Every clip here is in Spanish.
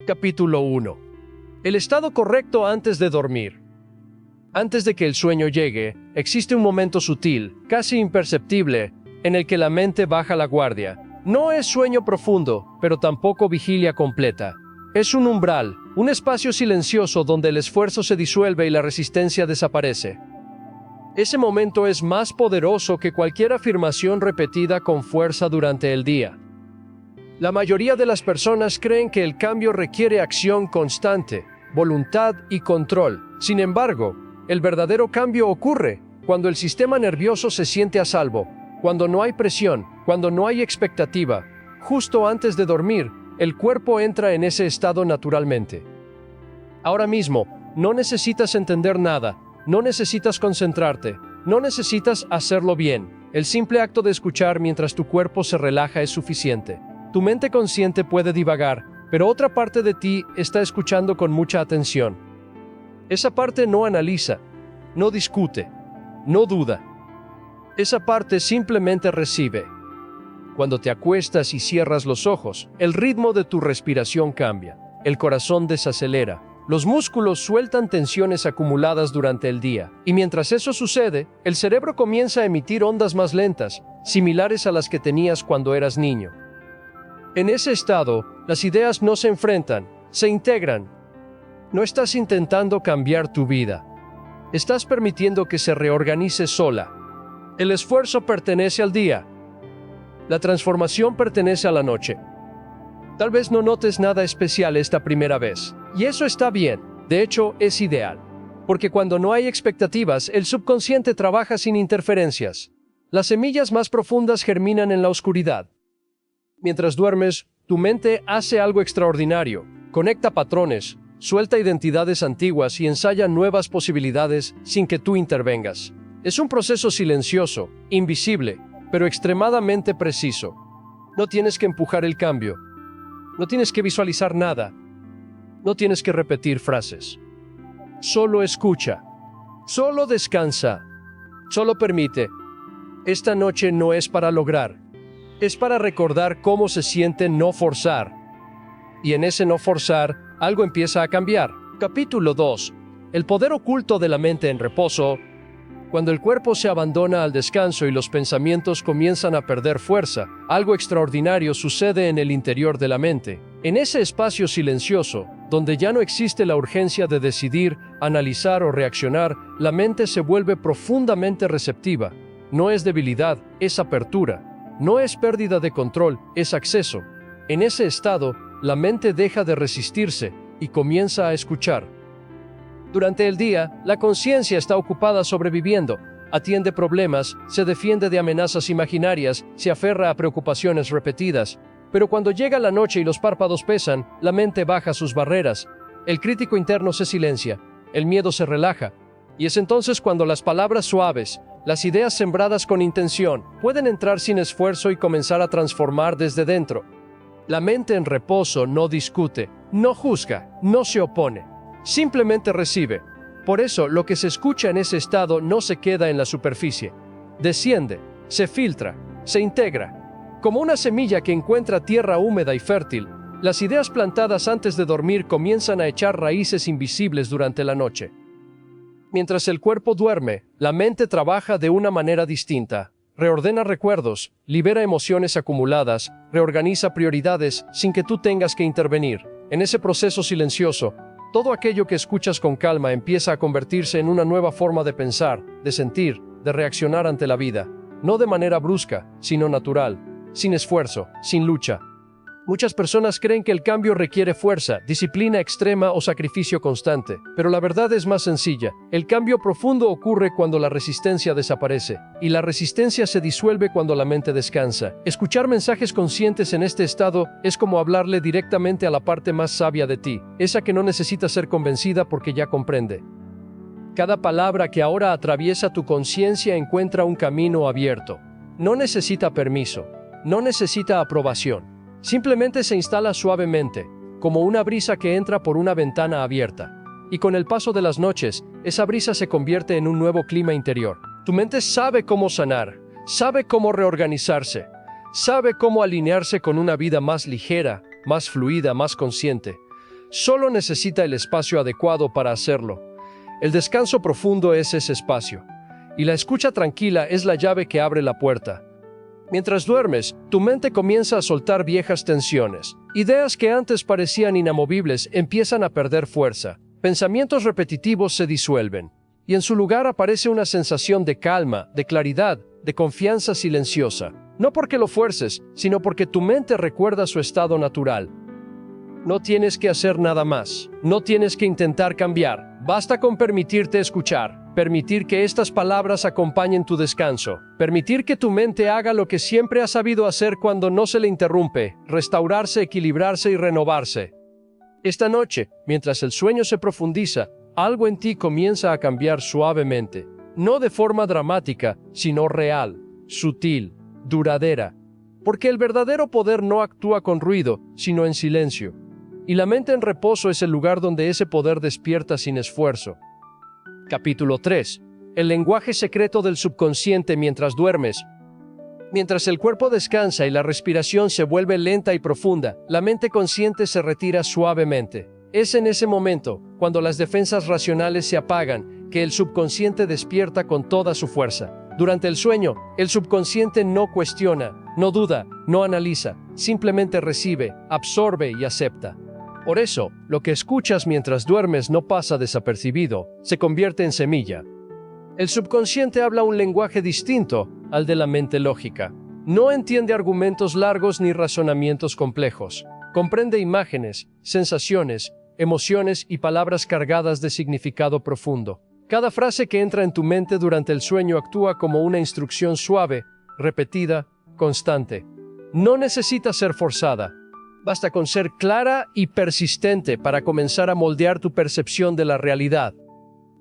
Capítulo 1. El estado correcto antes de dormir. Antes de que el sueño llegue, existe un momento sutil, casi imperceptible, en el que la mente baja la guardia. No es sueño profundo, pero tampoco vigilia completa. Es un umbral, un espacio silencioso donde el esfuerzo se disuelve y la resistencia desaparece. Ese momento es más poderoso que cualquier afirmación repetida con fuerza durante el día. La mayoría de las personas creen que el cambio requiere acción constante, voluntad y control. Sin embargo, el verdadero cambio ocurre cuando el sistema nervioso se siente a salvo, cuando no hay presión, cuando no hay expectativa. Justo antes de dormir, el cuerpo entra en ese estado naturalmente. Ahora mismo, no necesitas entender nada, no necesitas concentrarte, no necesitas hacerlo bien. El simple acto de escuchar mientras tu cuerpo se relaja es suficiente. Tu mente consciente puede divagar, pero otra parte de ti está escuchando con mucha atención. Esa parte no analiza, no discute, no duda. Esa parte simplemente recibe. Cuando te acuestas y cierras los ojos, el ritmo de tu respiración cambia, el corazón desacelera, los músculos sueltan tensiones acumuladas durante el día, y mientras eso sucede, el cerebro comienza a emitir ondas más lentas, similares a las que tenías cuando eras niño. En ese estado, las ideas no se enfrentan, se integran. No estás intentando cambiar tu vida. Estás permitiendo que se reorganice sola. El esfuerzo pertenece al día. La transformación pertenece a la noche. Tal vez no notes nada especial esta primera vez. Y eso está bien. De hecho, es ideal. Porque cuando no hay expectativas, el subconsciente trabaja sin interferencias. Las semillas más profundas germinan en la oscuridad. Mientras duermes, tu mente hace algo extraordinario. Conecta patrones, suelta identidades antiguas y ensaya nuevas posibilidades sin que tú intervengas. Es un proceso silencioso, invisible, pero extremadamente preciso. No tienes que empujar el cambio. No tienes que visualizar nada. No tienes que repetir frases. Solo escucha. Solo descansa. Solo permite. Esta noche no es para lograr. Es para recordar cómo se siente no forzar. Y en ese no forzar, algo empieza a cambiar. Capítulo 2. El poder oculto de la mente en reposo. Cuando el cuerpo se abandona al descanso y los pensamientos comienzan a perder fuerza, algo extraordinario sucede en el interior de la mente. En ese espacio silencioso, donde ya no existe la urgencia de decidir, analizar o reaccionar, la mente se vuelve profundamente receptiva. No es debilidad, es apertura. No es pérdida de control, es acceso. En ese estado, la mente deja de resistirse y comienza a escuchar. Durante el día, la conciencia está ocupada sobreviviendo, atiende problemas, se defiende de amenazas imaginarias, se aferra a preocupaciones repetidas. Pero cuando llega la noche y los párpados pesan, la mente baja sus barreras. El crítico interno se silencia, el miedo se relaja. Y es entonces cuando las palabras suaves, las ideas sembradas con intención, pueden entrar sin esfuerzo y comenzar a transformar desde dentro. La mente en reposo no discute, no juzga, no se opone. Simplemente recibe. Por eso, lo que se escucha en ese estado no se queda en la superficie. Desciende, se filtra, se integra. Como una semilla que encuentra tierra húmeda y fértil, las ideas plantadas antes de dormir comienzan a echar raíces invisibles durante la noche. Mientras el cuerpo duerme, la mente trabaja de una manera distinta. Reordena recuerdos, libera emociones acumuladas, reorganiza prioridades sin que tú tengas que intervenir. En ese proceso silencioso, todo aquello que escuchas con calma empieza a convertirse en una nueva forma de pensar, de sentir, de reaccionar ante la vida. No de manera brusca, sino natural, sin esfuerzo, sin lucha. Muchas personas creen que el cambio requiere fuerza, disciplina extrema o sacrificio constante, pero la verdad es más sencilla. El cambio profundo ocurre cuando la resistencia desaparece, y la resistencia se disuelve cuando la mente descansa. Escuchar mensajes conscientes en este estado es como hablarle directamente a la parte más sabia de ti, esa que no necesita ser convencida porque ya comprende. Cada palabra que ahora atraviesa tu conciencia encuentra un camino abierto. No necesita permiso, no necesita aprobación. Simplemente se instala suavemente, como una brisa que entra por una ventana abierta. Y con el paso de las noches, esa brisa se convierte en un nuevo clima interior. Tu mente sabe cómo sanar, sabe cómo reorganizarse, sabe cómo alinearse con una vida más ligera, más fluida, más consciente. Solo necesita el espacio adecuado para hacerlo. El descanso profundo es ese espacio. Y la escucha tranquila es la llave que abre la puerta. Mientras duermes, tu mente comienza a soltar viejas tensiones. Ideas que antes parecían inamovibles empiezan a perder fuerza. Pensamientos repetitivos se disuelven. Y en su lugar aparece una sensación de calma, de claridad, de confianza silenciosa. No porque lo fuerces, sino porque tu mente recuerda su estado natural. No tienes que hacer nada más. No tienes que intentar cambiar. Basta con permitirte escuchar. Permitir que estas palabras acompañen tu descanso. Permitir que tu mente haga lo que siempre ha sabido hacer cuando no se le interrumpe. Restaurarse, equilibrarse y renovarse. Esta noche, mientras el sueño se profundiza, algo en ti comienza a cambiar suavemente. No de forma dramática, sino real, sutil, duradera. Porque el verdadero poder no actúa con ruido, sino en silencio. Y la mente en reposo es el lugar donde ese poder despierta sin esfuerzo. Capítulo 3. El lenguaje secreto del subconsciente mientras duermes. Mientras el cuerpo descansa y la respiración se vuelve lenta y profunda, la mente consciente se retira suavemente. Es en ese momento, cuando las defensas racionales se apagan, que el subconsciente despierta con toda su fuerza. Durante el sueño, el subconsciente no cuestiona, no duda, no analiza, simplemente recibe, absorbe y acepta. Por eso, lo que escuchas mientras duermes no pasa desapercibido, se convierte en semilla. El subconsciente habla un lenguaje distinto al de la mente lógica. No entiende argumentos largos ni razonamientos complejos. Comprende imágenes, sensaciones, emociones y palabras cargadas de significado profundo. Cada frase que entra en tu mente durante el sueño actúa como una instrucción suave, repetida, constante. No necesita ser forzada. Basta con ser clara y persistente para comenzar a moldear tu percepción de la realidad.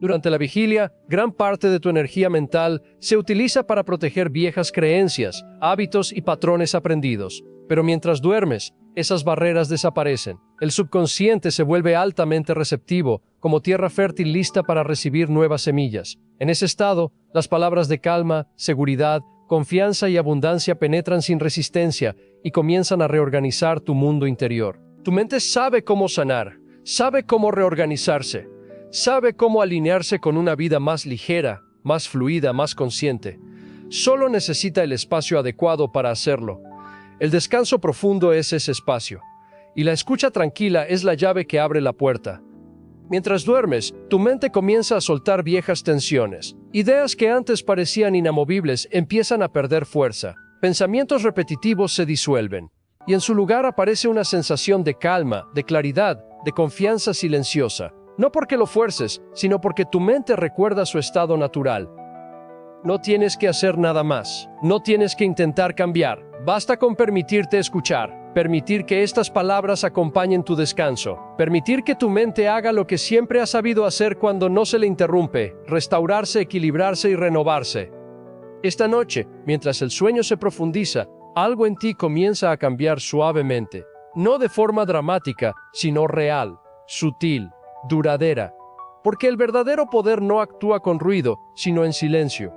Durante la vigilia, gran parte de tu energía mental se utiliza para proteger viejas creencias, hábitos y patrones aprendidos. Pero mientras duermes, esas barreras desaparecen. El subconsciente se vuelve altamente receptivo, como tierra fértil lista para recibir nuevas semillas. En ese estado, las palabras de calma, seguridad, confianza y abundancia penetran sin resistencia y comienzan a reorganizar tu mundo interior. Tu mente sabe cómo sanar, sabe cómo reorganizarse, sabe cómo alinearse con una vida más ligera, más fluida, más consciente. Solo necesita el espacio adecuado para hacerlo. El descanso profundo es ese espacio, y la escucha tranquila es la llave que abre la puerta. Mientras duermes, tu mente comienza a soltar viejas tensiones. Ideas que antes parecían inamovibles empiezan a perder fuerza. Pensamientos repetitivos se disuelven. Y en su lugar aparece una sensación de calma, de claridad, de confianza silenciosa. No porque lo fuerces, sino porque tu mente recuerda su estado natural. No tienes que hacer nada más. No tienes que intentar cambiar. Basta con permitirte escuchar. Permitir que estas palabras acompañen tu descanso. Permitir que tu mente haga lo que siempre ha sabido hacer cuando no se le interrumpe. Restaurarse, equilibrarse y renovarse. Esta noche, mientras el sueño se profundiza, algo en ti comienza a cambiar suavemente. No de forma dramática, sino real, sutil, duradera. Porque el verdadero poder no actúa con ruido, sino en silencio.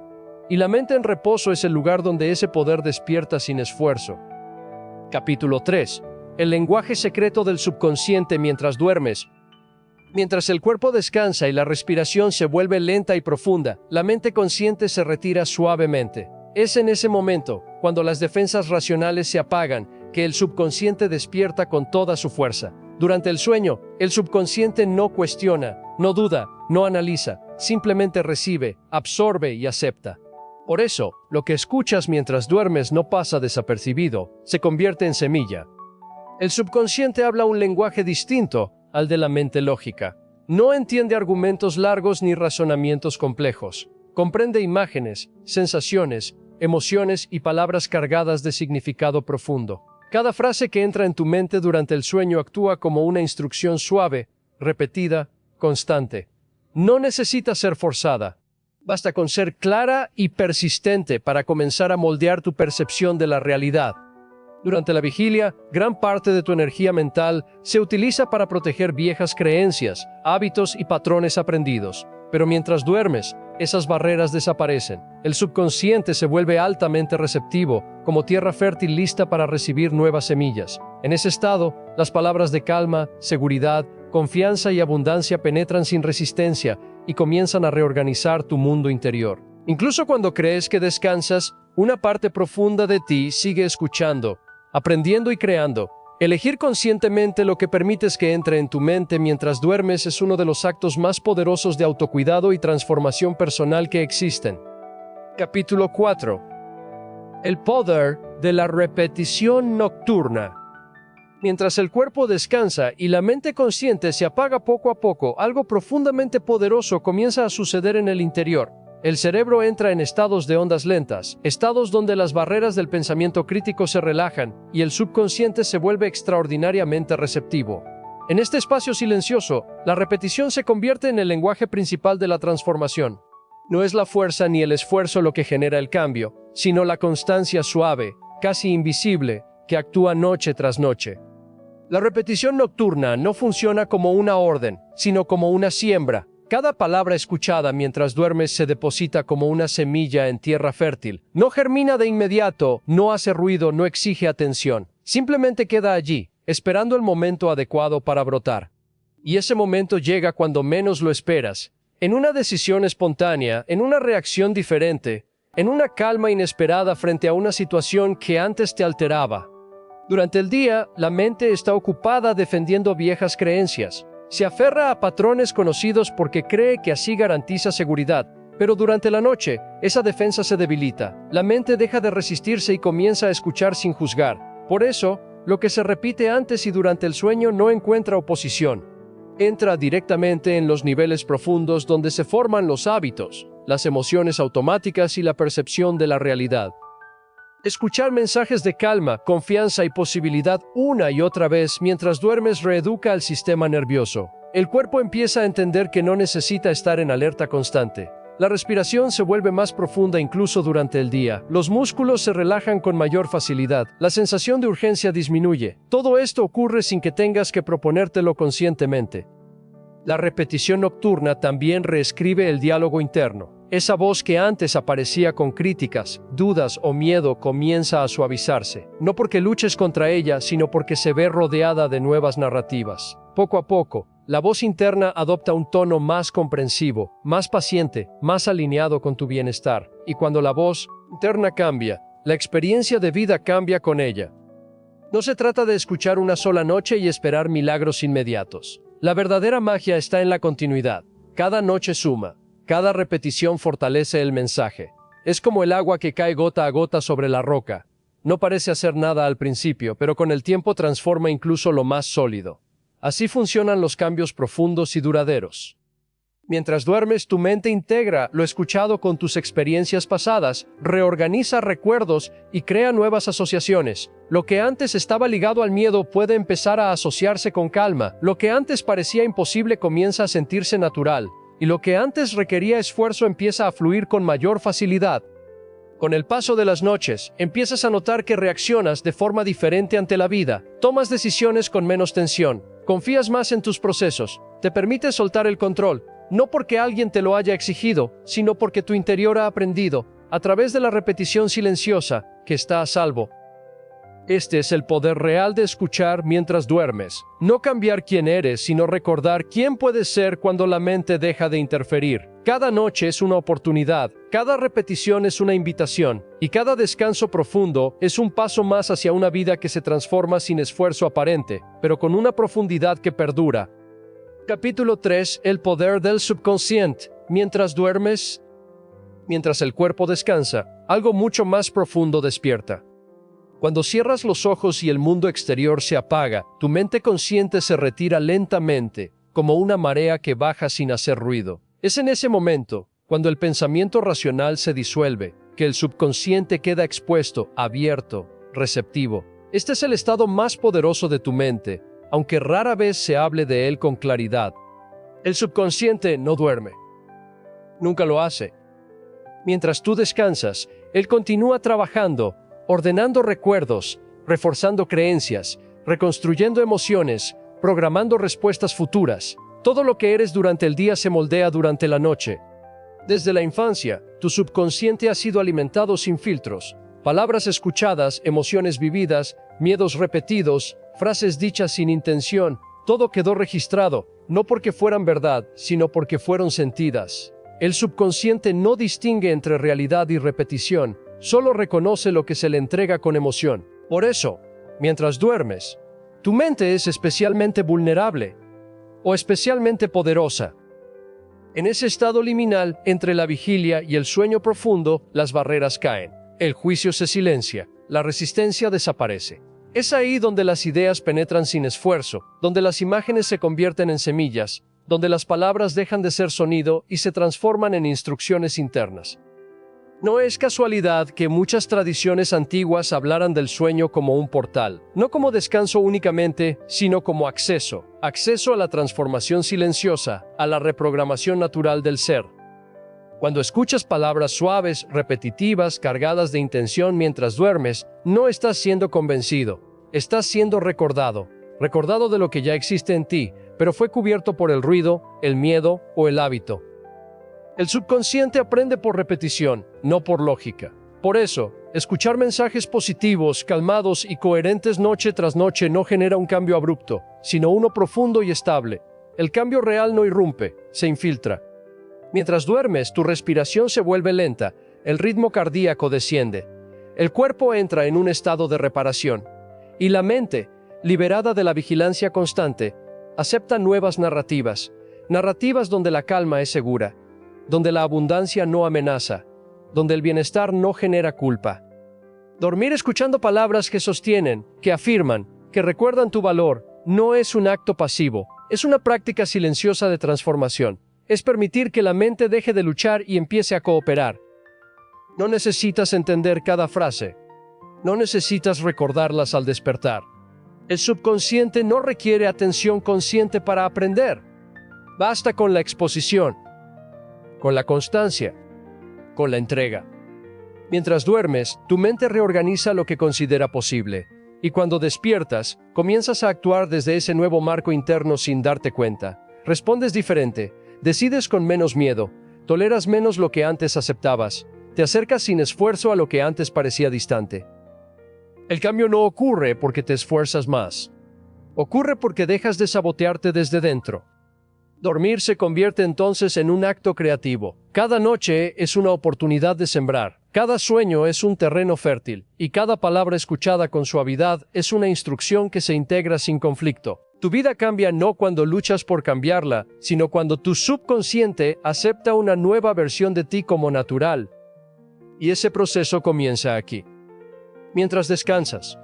Y la mente en reposo es el lugar donde ese poder despierta sin esfuerzo. Capítulo 3. El lenguaje secreto del subconsciente mientras duermes. Mientras el cuerpo descansa y la respiración se vuelve lenta y profunda, la mente consciente se retira suavemente. Es en ese momento, cuando las defensas racionales se apagan, que el subconsciente despierta con toda su fuerza. Durante el sueño, el subconsciente no cuestiona, no duda, no analiza, simplemente recibe, absorbe y acepta. Por eso, lo que escuchas mientras duermes no pasa desapercibido, se convierte en semilla. El subconsciente habla un lenguaje distinto al de la mente lógica. No entiende argumentos largos ni razonamientos complejos. Comprende imágenes, sensaciones, emociones y palabras cargadas de significado profundo. Cada frase que entra en tu mente durante el sueño actúa como una instrucción suave, repetida, constante. No necesita ser forzada. Basta con ser clara y persistente para comenzar a moldear tu percepción de la realidad. Durante la vigilia, gran parte de tu energía mental se utiliza para proteger viejas creencias, hábitos y patrones aprendidos. Pero mientras duermes, esas barreras desaparecen. El subconsciente se vuelve altamente receptivo, como tierra fértil lista para recibir nuevas semillas. En ese estado, las palabras de calma, seguridad, confianza y abundancia penetran sin resistencia y comienzan a reorganizar tu mundo interior. Incluso cuando crees que descansas, una parte profunda de ti sigue escuchando, aprendiendo y creando. Elegir conscientemente lo que permites que entre en tu mente mientras duermes es uno de los actos más poderosos de autocuidado y transformación personal que existen. Capítulo 4. El poder de la repetición nocturna. Mientras el cuerpo descansa y la mente consciente se apaga poco a poco, algo profundamente poderoso comienza a suceder en el interior. El cerebro entra en estados de ondas lentas, estados donde las barreras del pensamiento crítico se relajan y el subconsciente se vuelve extraordinariamente receptivo. En este espacio silencioso, la repetición se convierte en el lenguaje principal de la transformación. No es la fuerza ni el esfuerzo lo que genera el cambio, sino la constancia suave, casi invisible, que actúa noche tras noche. La repetición nocturna no funciona como una orden, sino como una siembra. Cada palabra escuchada mientras duermes se deposita como una semilla en tierra fértil. No germina de inmediato, no hace ruido, no exige atención. Simplemente queda allí, esperando el momento adecuado para brotar. Y ese momento llega cuando menos lo esperas. En una decisión espontánea, en una reacción diferente, en una calma inesperada frente a una situación que antes te alteraba. Durante el día, la mente está ocupada defendiendo viejas creencias. Se aferra a patrones conocidos porque cree que así garantiza seguridad, pero durante la noche, esa defensa se debilita. La mente deja de resistirse y comienza a escuchar sin juzgar. Por eso, lo que se repite antes y durante el sueño no encuentra oposición. Entra directamente en los niveles profundos donde se forman los hábitos, las emociones automáticas y la percepción de la realidad. Escuchar mensajes de calma, confianza y posibilidad una y otra vez mientras duermes reeduca al sistema nervioso. El cuerpo empieza a entender que no necesita estar en alerta constante. La respiración se vuelve más profunda incluso durante el día. Los músculos se relajan con mayor facilidad. La sensación de urgencia disminuye. Todo esto ocurre sin que tengas que proponértelo conscientemente. La repetición nocturna también reescribe el diálogo interno. Esa voz que antes aparecía con críticas, dudas o miedo comienza a suavizarse. No porque luches contra ella, sino porque se ve rodeada de nuevas narrativas. Poco a poco, la voz interna adopta un tono más comprensivo, más paciente, más alineado con tu bienestar. Y cuando la voz interna cambia, la experiencia de vida cambia con ella. No se trata de escuchar una sola noche y esperar milagros inmediatos. La verdadera magia está en la continuidad. Cada noche suma. Cada repetición fortalece el mensaje. Es como el agua que cae gota a gota sobre la roca. No parece hacer nada al principio, pero con el tiempo transforma incluso lo más sólido. Así funcionan los cambios profundos y duraderos. Mientras duermes, tu mente integra lo escuchado con tus experiencias pasadas, reorganiza recuerdos y crea nuevas asociaciones. Lo que antes estaba ligado al miedo puede empezar a asociarse con calma. Lo que antes parecía imposible comienza a sentirse natural. Y lo que antes requería esfuerzo empieza a fluir con mayor facilidad. Con el paso de las noches, empiezas a notar que reaccionas de forma diferente ante la vida, tomas decisiones con menos tensión, confías más en tus procesos, te permites soltar el control, no porque alguien te lo haya exigido, sino porque tu interior ha aprendido, a través de la repetición silenciosa, que está a salvo. Este es el poder real de escuchar mientras duermes. No cambiar quién eres, sino recordar quién puedes ser cuando la mente deja de interferir. Cada noche es una oportunidad, cada repetición es una invitación, y cada descanso profundo es un paso más hacia una vida que se transforma sin esfuerzo aparente, pero con una profundidad que perdura. Capítulo 3. El poder del subconsciente. Mientras duermes, mientras el cuerpo descansa, algo mucho más profundo despierta. Cuando cierras los ojos y el mundo exterior se apaga, tu mente consciente se retira lentamente, como una marea que baja sin hacer ruido. Es en ese momento, cuando el pensamiento racional se disuelve, que el subconsciente queda expuesto, abierto, receptivo. Este es el estado más poderoso de tu mente, aunque rara vez se hable de él con claridad. El subconsciente no duerme. Nunca lo hace. Mientras tú descansas, él continúa trabajando, ordenando recuerdos, reforzando creencias, reconstruyendo emociones, programando respuestas futuras. Todo lo que eres durante el día se moldea durante la noche. Desde la infancia, tu subconsciente ha sido alimentado sin filtros. Palabras escuchadas, emociones vividas, miedos repetidos, frases dichas sin intención, Todo quedó registrado, no porque fueran verdad, sino porque fueron sentidas. El subconsciente no distingue entre realidad y repetición, solo reconoce lo que se le entrega con emoción. Por eso, mientras duermes, tu mente es especialmente vulnerable o especialmente poderosa. En ese estado liminal, entre la vigilia y el sueño profundo, las barreras caen. El juicio se silencia, la resistencia desaparece. Es ahí donde las ideas penetran sin esfuerzo, donde las imágenes se convierten en semillas, donde las palabras dejan de ser sonido y se transforman en instrucciones internas. No es casualidad que muchas tradiciones antiguas hablaran del sueño como un portal, no como descanso únicamente, sino como acceso a la transformación silenciosa, a la reprogramación natural del ser. Cuando escuchas palabras suaves, repetitivas, cargadas de intención mientras duermes, no estás siendo convencido, estás siendo recordado de lo que ya existe en ti, pero fue cubierto por el ruido, el miedo o el hábito. El subconsciente aprende por repetición, no por lógica. Por eso, escuchar mensajes positivos, calmados y coherentes noche tras noche no genera un cambio abrupto, sino uno profundo y estable. El cambio real no irrumpe, se infiltra. Mientras duermes, tu respiración se vuelve lenta, el ritmo cardíaco desciende. El cuerpo entra en un estado de reparación. Y la mente, liberada de la vigilancia constante, acepta nuevas narrativas donde la calma es segura, donde la abundancia no amenaza, donde el bienestar no genera culpa. Dormir escuchando palabras que sostienen, que afirman, que recuerdan tu valor, no es un acto pasivo, es una práctica silenciosa de transformación. Es permitir que la mente deje de luchar y empiece a cooperar. No necesitas entender cada frase. No necesitas recordarlas al despertar. El subconsciente no requiere atención consciente para aprender. Basta con la exposición, con la constancia, con la entrega. Mientras duermes, tu mente reorganiza lo que considera posible. Y cuando despiertas, comienzas a actuar desde ese nuevo marco interno sin darte cuenta. Respondes diferente. Decides con menos miedo, toleras menos lo que antes aceptabas, te acercas sin esfuerzo a lo que antes parecía distante. El cambio no ocurre porque te esfuerzas más. Ocurre porque dejas de sabotearte desde dentro. Dormir se convierte entonces en un acto creativo. Cada noche es una oportunidad de sembrar, cada sueño es un terreno fértil, y cada palabra escuchada con suavidad es una instrucción que se integra sin conflicto. Tu vida cambia no cuando luchas por cambiarla, sino cuando tu subconsciente acepta una nueva versión de ti como natural. Y ese proceso comienza aquí. Mientras descansas,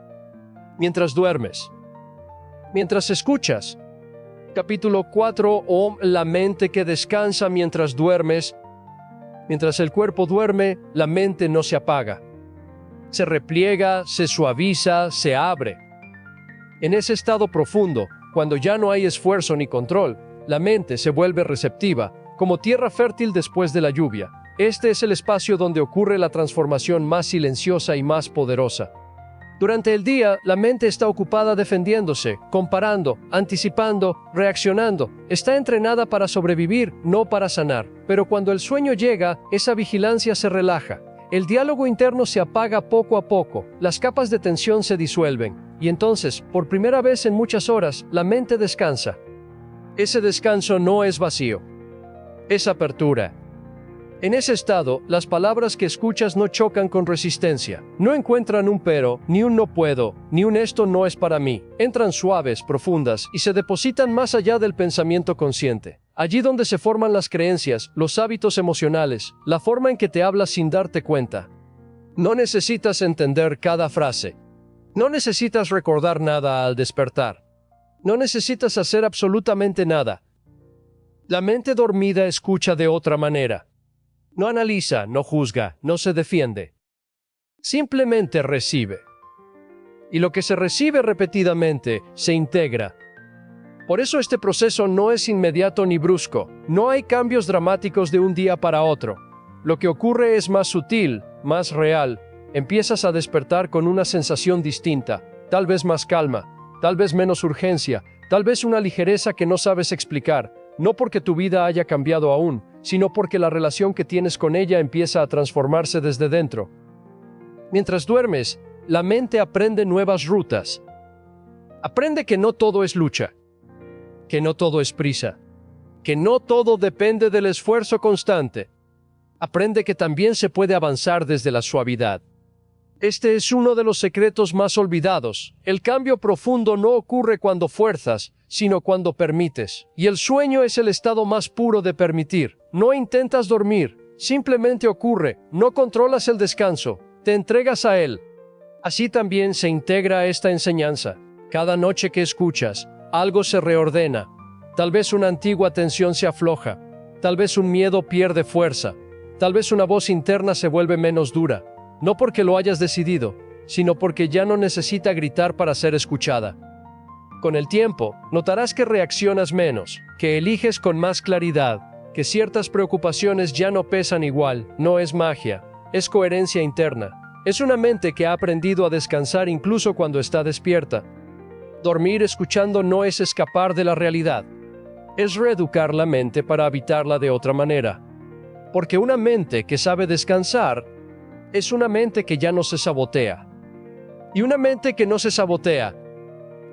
mientras duermes, mientras escuchas. Capítulo 4 o la mente que descansa mientras duermes. Mientras el cuerpo duerme, la mente no se apaga. Se repliega, se suaviza, se abre. En ese estado profundo, cuando ya no hay esfuerzo ni control, la mente se vuelve receptiva, como tierra fértil después de la lluvia. Este es el espacio donde ocurre la transformación más silenciosa y más poderosa. Durante el día, la mente está ocupada defendiéndose, comparando, anticipando, reaccionando. Está entrenada para sobrevivir, no para sanar. Pero cuando el sueño llega, esa vigilancia se relaja. El diálogo interno se apaga poco a poco, las capas de tensión se disuelven, y entonces, por primera vez en muchas horas, la mente descansa. Ese descanso no es vacío, es apertura. En ese estado, las palabras que escuchas no chocan con resistencia, no encuentran un pero, ni un no puedo, ni un esto no es para mí. Entran suaves, profundas, y se depositan más allá del pensamiento consciente. Allí donde se forman las creencias, los hábitos emocionales, la forma en que te hablas sin darte cuenta. No necesitas entender cada frase. No necesitas recordar nada al despertar. No necesitas hacer absolutamente nada. La mente dormida escucha de otra manera. No analiza, no juzga, no se defiende. Simplemente recibe. Y lo que se recibe repetidamente se integra. Por eso este proceso no es inmediato ni brusco. No hay cambios dramáticos de un día para otro. Lo que ocurre es más sutil, más real. Empiezas a despertar con una sensación distinta, tal vez más calma, tal vez menos urgencia, tal vez una ligereza que no sabes explicar, no porque tu vida haya cambiado aún, sino porque la relación que tienes con ella empieza a transformarse desde dentro. Mientras duermes, la mente aprende nuevas rutas. Aprende que no todo es lucha. que no todo es prisa, que no todo depende del esfuerzo constante. Aprende que también se puede avanzar desde la suavidad. Este es uno de los secretos más olvidados. El cambio profundo no ocurre cuando fuerzas, sino cuando permites. Y el sueño es el estado más puro de permitir. No intentas dormir, simplemente ocurre. No controlas el descanso, te entregas a él. Así también se integra esta enseñanza. Cada noche que escuchas, algo se reordena. Tal vez una antigua tensión se afloja. Tal vez un miedo pierde fuerza. Tal vez una voz interna se vuelve menos dura. No porque lo hayas decidido, sino porque ya no necesita gritar para ser escuchada. Con el tiempo, notarás que reaccionas menos, que eliges con más claridad, que ciertas preocupaciones ya no pesan igual. No es magia, es coherencia interna. Es una mente que ha aprendido a descansar incluso cuando está despierta. Dormir escuchando no es escapar de la realidad. Es reeducar la mente para habitarla de otra manera. Porque una mente que sabe descansar es una mente que ya no se sabotea. Y una mente que no se sabotea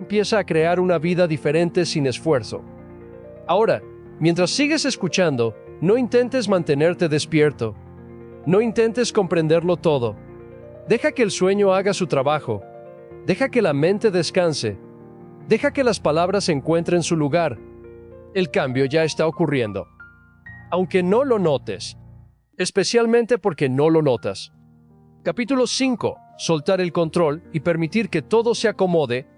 empieza a crear una vida diferente sin esfuerzo. Ahora, mientras sigues escuchando, no intentes mantenerte despierto. No intentes comprenderlo todo. Deja que el sueño haga su trabajo. Deja que la mente descanse. Deja que las palabras encuentren su lugar. El cambio ya está ocurriendo. Aunque no lo notes. Especialmente porque no lo notas. Capítulo 5. Soltar el control y permitir que todo se acomode.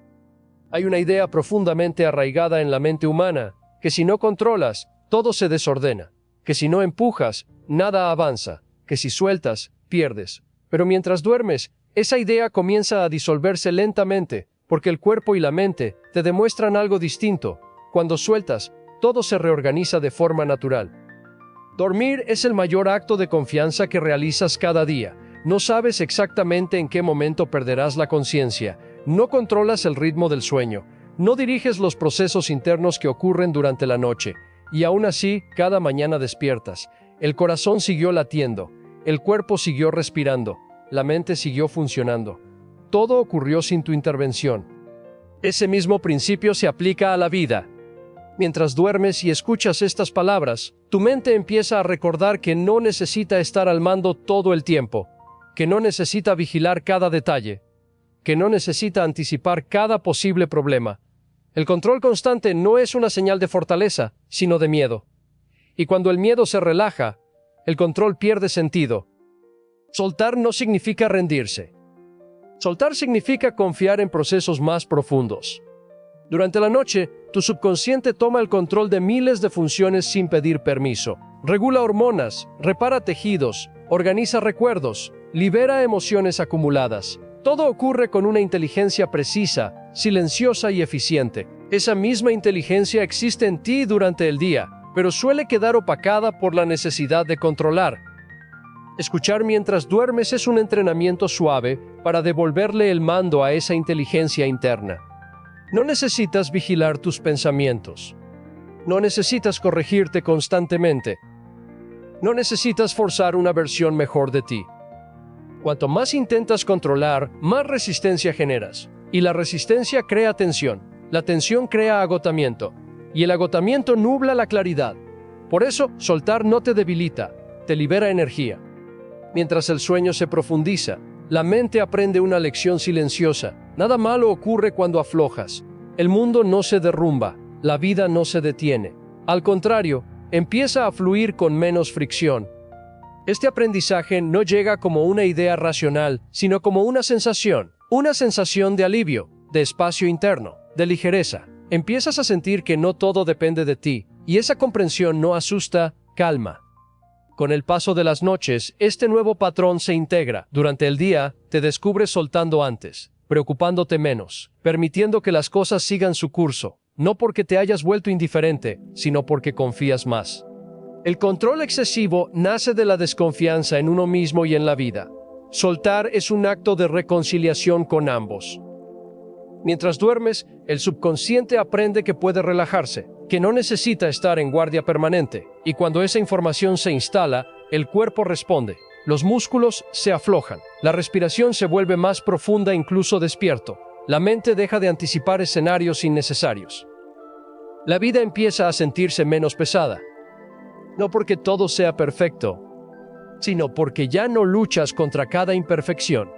Hay una idea profundamente arraigada en la mente humana, que si no controlas, todo se desordena, que si no empujas, nada avanza, que si sueltas, pierdes. Pero mientras duermes, esa idea comienza a disolverse lentamente, porque el cuerpo y la mente te demuestran algo distinto. Cuando sueltas, todo se reorganiza de forma natural. Dormir es el mayor acto de confianza que realizas cada día. No sabes exactamente en qué momento perderás la conciencia. No controlas el ritmo del sueño. No diriges los procesos internos que ocurren durante la noche. Y aún así, cada mañana despiertas. El corazón siguió latiendo. El cuerpo siguió respirando. La mente siguió funcionando. Todo ocurrió sin tu intervención. Ese mismo principio se aplica a la vida. Mientras duermes y escuchas estas palabras, tu mente empieza a recordar que no necesita estar al mando todo el tiempo, que no necesita vigilar cada detalle, que no necesita anticipar cada posible problema. El control constante no es una señal de fortaleza, sino de miedo. Y cuando el miedo se relaja, el control pierde sentido. Soltar no significa rendirse. Soltar significa confiar en procesos más profundos. Durante la noche, tu subconsciente toma el control de miles de funciones sin pedir permiso. Regula hormonas, repara tejidos, organiza recuerdos, libera emociones acumuladas. Todo ocurre con una inteligencia precisa, silenciosa y eficiente. Esa misma inteligencia existe en ti durante el día, pero suele quedar opacada por la necesidad de controlar. Escuchar mientras duermes es un entrenamiento suave para devolverle el mando a esa inteligencia interna. No necesitas vigilar tus pensamientos. No necesitas corregirte constantemente. No necesitas forzar una versión mejor de ti. Cuanto más intentas controlar, más resistencia generas. Y la resistencia crea tensión. La tensión crea agotamiento. Y el agotamiento nubla la claridad. Por eso, soltar no te debilita, te libera energía. Mientras el sueño se profundiza, la mente aprende una lección silenciosa. Nada malo ocurre cuando aflojas. El mundo no se derrumba, la vida no se detiene. Al contrario, empieza a fluir con menos fricción. Este aprendizaje no llega como una idea racional, sino como una sensación de alivio, de espacio interno, de ligereza. Empiezas a sentir que no todo depende de ti, y esa comprensión no asusta, calma. Con el paso de las noches, este nuevo patrón se integra. Durante el día, te descubres soltando antes, preocupándote menos, permitiendo que las cosas sigan su curso, no porque te hayas vuelto indiferente, sino porque confías más. El control excesivo nace de la desconfianza en uno mismo y en la vida. Soltar es un acto de reconciliación con ambos. Mientras duermes, el subconsciente aprende que puede relajarse, que no necesita estar en guardia permanente, y cuando esa información se instala, el cuerpo responde. Los músculos se aflojan, la respiración se vuelve más profunda incluso despierto, la mente deja de anticipar escenarios innecesarios. La vida empieza a sentirse menos pesada. No porque todo sea perfecto, sino porque ya no luchas contra cada imperfección.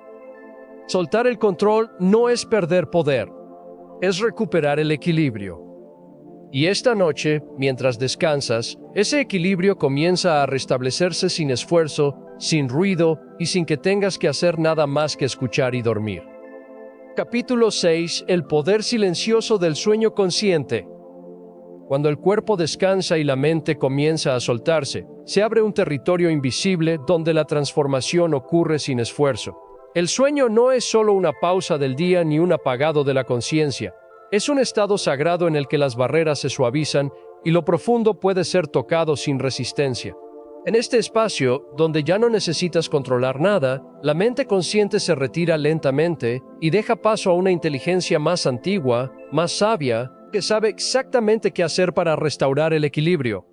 Soltar el control no es perder poder, es recuperar el equilibrio. Y esta noche, mientras descansas, ese equilibrio comienza a restablecerse sin esfuerzo, sin ruido y sin que tengas que hacer nada más que escuchar y dormir. Capítulo 6. El poder silencioso del sueño consciente. Cuando el cuerpo descansa y la mente comienza a soltarse, se abre un territorio invisible donde la transformación ocurre sin esfuerzo. El sueño no es solo una pausa del día ni un apagado de la conciencia. Es un estado sagrado en el que las barreras se suavizan y lo profundo puede ser tocado sin resistencia. En este espacio, donde ya no necesitas controlar nada, la mente consciente se retira lentamente y deja paso a una inteligencia más antigua, más sabia, que sabe exactamente qué hacer para restaurar el equilibrio.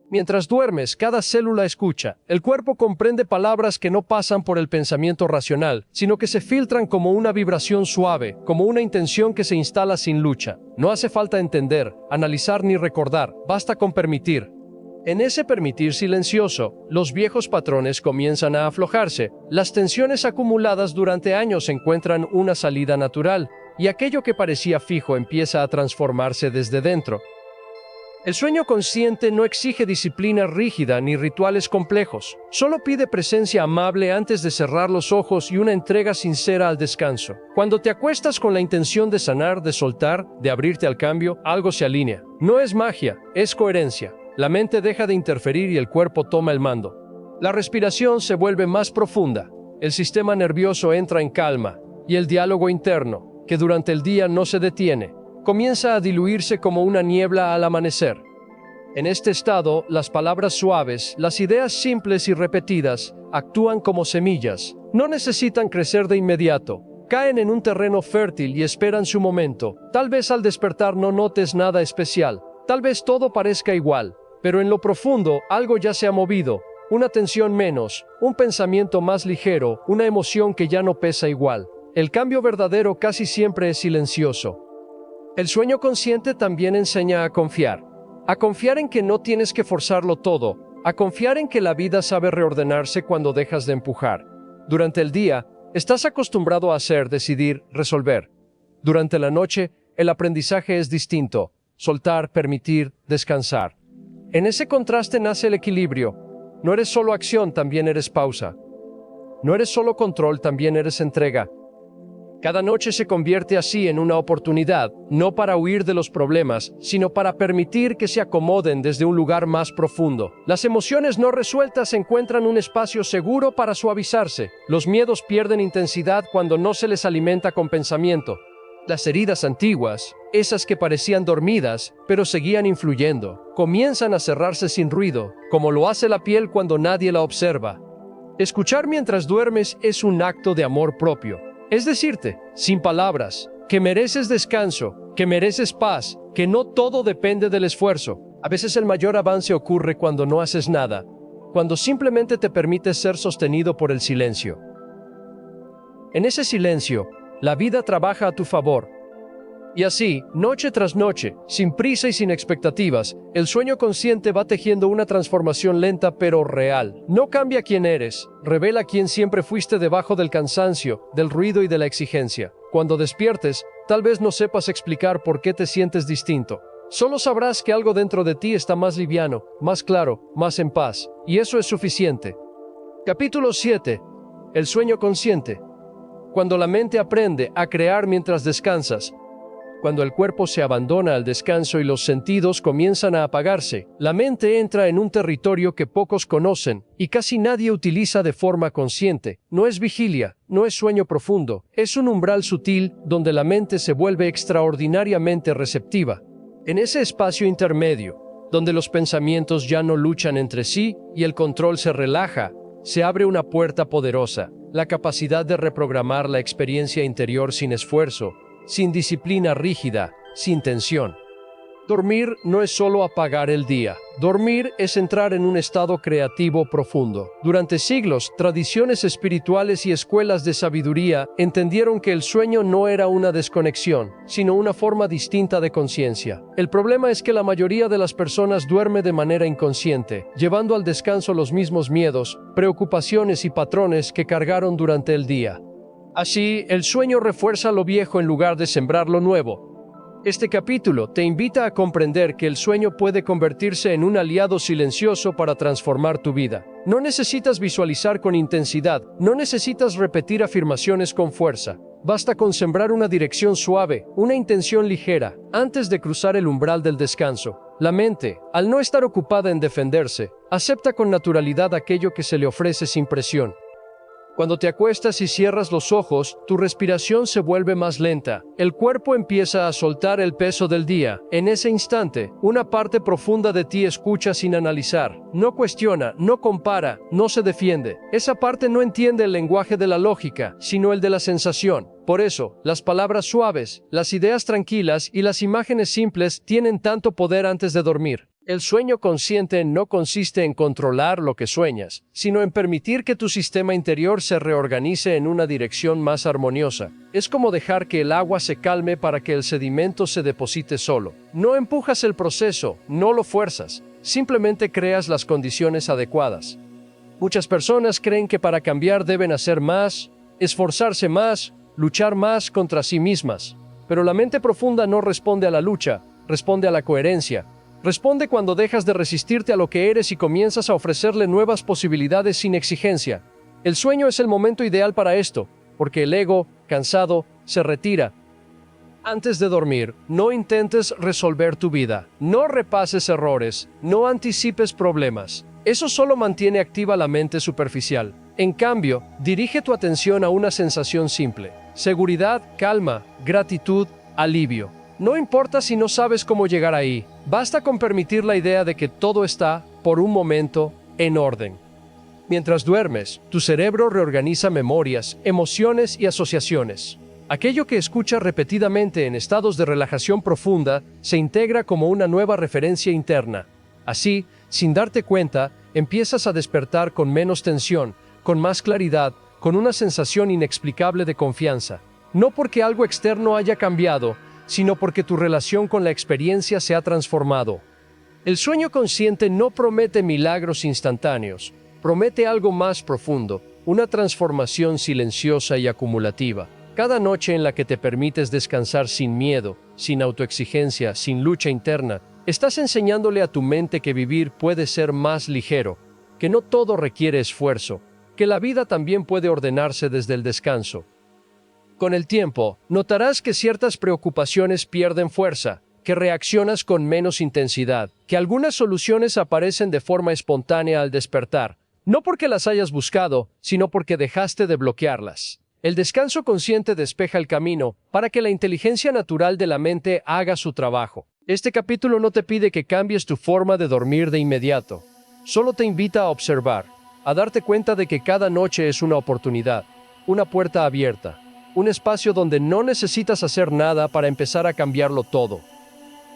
Mientras duermes, cada célula escucha. El cuerpo comprende palabras que no pasan por el pensamiento racional, sino que se filtran como una vibración suave, como una intención que se instala sin lucha. No hace falta entender, analizar ni recordar, basta con permitir. En ese permitir silencioso, los viejos patrones comienzan a aflojarse, las tensiones acumuladas durante años encuentran una salida natural, y aquello que parecía fijo empieza a transformarse desde dentro. El sueño consciente no exige disciplina rígida ni rituales complejos, solo pide presencia amable antes de cerrar los ojos y una entrega sincera al descanso. Cuando te acuestas con la intención de sanar, de soltar, de abrirte al cambio, algo se alinea. No es magia, es coherencia. La mente deja de interferir y el cuerpo toma el mando. La respiración se vuelve más profunda, el sistema nervioso entra en calma, y el diálogo interno, que durante el día no se detiene, comienza a diluirse como una niebla al amanecer. En este estado, las palabras suaves, las ideas simples y repetidas, actúan como semillas. No necesitan crecer de inmediato. Caen en un terreno fértil y esperan su momento. Tal vez al despertar no notes nada especial. Tal vez todo parezca igual. Pero en lo profundo, algo ya se ha movido. Una tensión menos, un pensamiento más ligero, una emoción que ya no pesa igual. El cambio verdadero casi siempre es silencioso. El sueño consciente también enseña a confiar en que no tienes que forzarlo todo, a confiar en que la vida sabe reordenarse cuando dejas de empujar. Durante el día, estás acostumbrado a hacer, decidir, resolver. Durante la noche, el aprendizaje es distinto, soltar, permitir, descansar. En ese contraste nace el equilibrio. No eres solo acción, también eres pausa. No eres solo control, también eres entrega. Cada noche se convierte así en una oportunidad, no para huir de los problemas, sino para permitir que se acomoden desde un lugar más profundo. Las emociones no resueltas encuentran un espacio seguro para suavizarse. Los miedos pierden intensidad cuando no se les alimenta con pensamiento. Las heridas antiguas, esas que parecían dormidas, pero seguían influyendo, comienzan a cerrarse sin ruido, como lo hace la piel cuando nadie la observa. Escuchar mientras duermes es un acto de amor propio. Es decirte, sin palabras, que mereces descanso, que mereces paz, que no todo depende del esfuerzo. A veces el mayor avance ocurre cuando no haces nada, cuando simplemente te permites ser sostenido por el silencio. En ese silencio, la vida trabaja a tu favor. Y así, noche tras noche, sin prisa y sin expectativas, el sueño consciente va tejiendo una transformación lenta pero real. No cambia quién eres, revela quién siempre fuiste debajo del cansancio, del ruido y de la exigencia. Cuando despiertes, tal vez no sepas explicar por qué te sientes distinto. Solo sabrás que algo dentro de ti está más liviano, más claro, más en paz, y eso es suficiente. Capítulo 7. El sueño consciente. Cuando la mente aprende a crear mientras descansas, cuando el cuerpo se abandona al descanso y los sentidos comienzan a apagarse, la mente entra en un territorio que pocos conocen y casi nadie utiliza de forma consciente. No es vigilia, no es sueño profundo, es un umbral sutil donde la mente se vuelve extraordinariamente receptiva. En ese espacio intermedio, donde los pensamientos ya no luchan entre sí y el control se relaja, se abre una puerta poderosa, la capacidad de reprogramar la experiencia interior sin esfuerzo, sin disciplina rígida, sin tensión. Dormir no es solo apagar el día. Dormir es entrar en un estado creativo profundo. Durante siglos, tradiciones espirituales y escuelas de sabiduría entendieron que el sueño no era una desconexión, sino una forma distinta de conciencia. El problema es que la mayoría de las personas duerme de manera inconsciente, llevando al descanso los mismos miedos, preocupaciones y patrones que cargaron durante el día. Así, el sueño refuerza lo viejo en lugar de sembrar lo nuevo. Este capítulo te invita a comprender que el sueño puede convertirse en un aliado silencioso para transformar tu vida. No necesitas visualizar con intensidad, no necesitas repetir afirmaciones con fuerza. Basta con sembrar una dirección suave, una intención ligera, antes de cruzar el umbral del descanso. La mente, al no estar ocupada en defenderse, acepta con naturalidad aquello que se le ofrece sin presión. Cuando te acuestas y cierras los ojos, tu respiración se vuelve más lenta. El cuerpo empieza a soltar el peso del día. En ese instante, una parte profunda de ti escucha sin analizar. No cuestiona, no compara, no se defiende. Esa parte no entiende el lenguaje de la lógica, sino el de la sensación. Por eso, las palabras suaves, las ideas tranquilas y las imágenes simples tienen tanto poder antes de dormir. El sueño consciente no consiste en controlar lo que sueñas, sino en permitir que tu sistema interior se reorganice en una dirección más armoniosa. Es como dejar que el agua se calme para que el sedimento se deposite solo. No empujas el proceso, no lo fuerzas, simplemente creas las condiciones adecuadas. Muchas personas creen que para cambiar deben hacer más, esforzarse más, luchar más contra sí mismas. Pero la mente profunda no responde a la lucha, responde a la coherencia. Responde cuando dejas de resistirte a lo que eres y comienzas a ofrecerle nuevas posibilidades sin exigencia. El sueño es el momento ideal para esto, porque el ego, cansado, se retira. Antes de dormir, no intentes resolver tu vida. No repases errores, no anticipes problemas. Eso solo mantiene activa la mente superficial. En cambio, dirige tu atención a una sensación simple: seguridad, calma, gratitud, alivio. No importa si no sabes cómo llegar ahí, basta con permitir la idea de que todo está, por un momento, en orden. Mientras duermes, tu cerebro reorganiza memorias, emociones y asociaciones. Aquello que escuchas repetidamente en estados de relajación profunda se integra como una nueva referencia interna. Así, sin darte cuenta, empiezas a despertar con menos tensión, con más claridad, con una sensación inexplicable de confianza. No porque algo externo haya cambiado, sino porque tu relación con la experiencia se ha transformado. El sueño consciente no promete milagros instantáneos, promete algo más profundo, una transformación silenciosa y acumulativa. Cada noche en la que te permites descansar sin miedo, sin autoexigencia, sin lucha interna, estás enseñándole a tu mente que vivir puede ser más ligero, que no todo requiere esfuerzo, que la vida también puede ordenarse desde el descanso. Con el tiempo, notarás que ciertas preocupaciones pierden fuerza, que reaccionas con menos intensidad, que algunas soluciones aparecen de forma espontánea al despertar, no porque las hayas buscado, sino porque dejaste de bloquearlas. El descanso consciente despeja el camino para que la inteligencia natural de la mente haga su trabajo. Este capítulo no te pide que cambies tu forma de dormir de inmediato. Solo te invita a observar, a darte cuenta de que cada noche es una oportunidad, una puerta abierta. Un espacio donde no necesitas hacer nada para empezar a cambiarlo todo.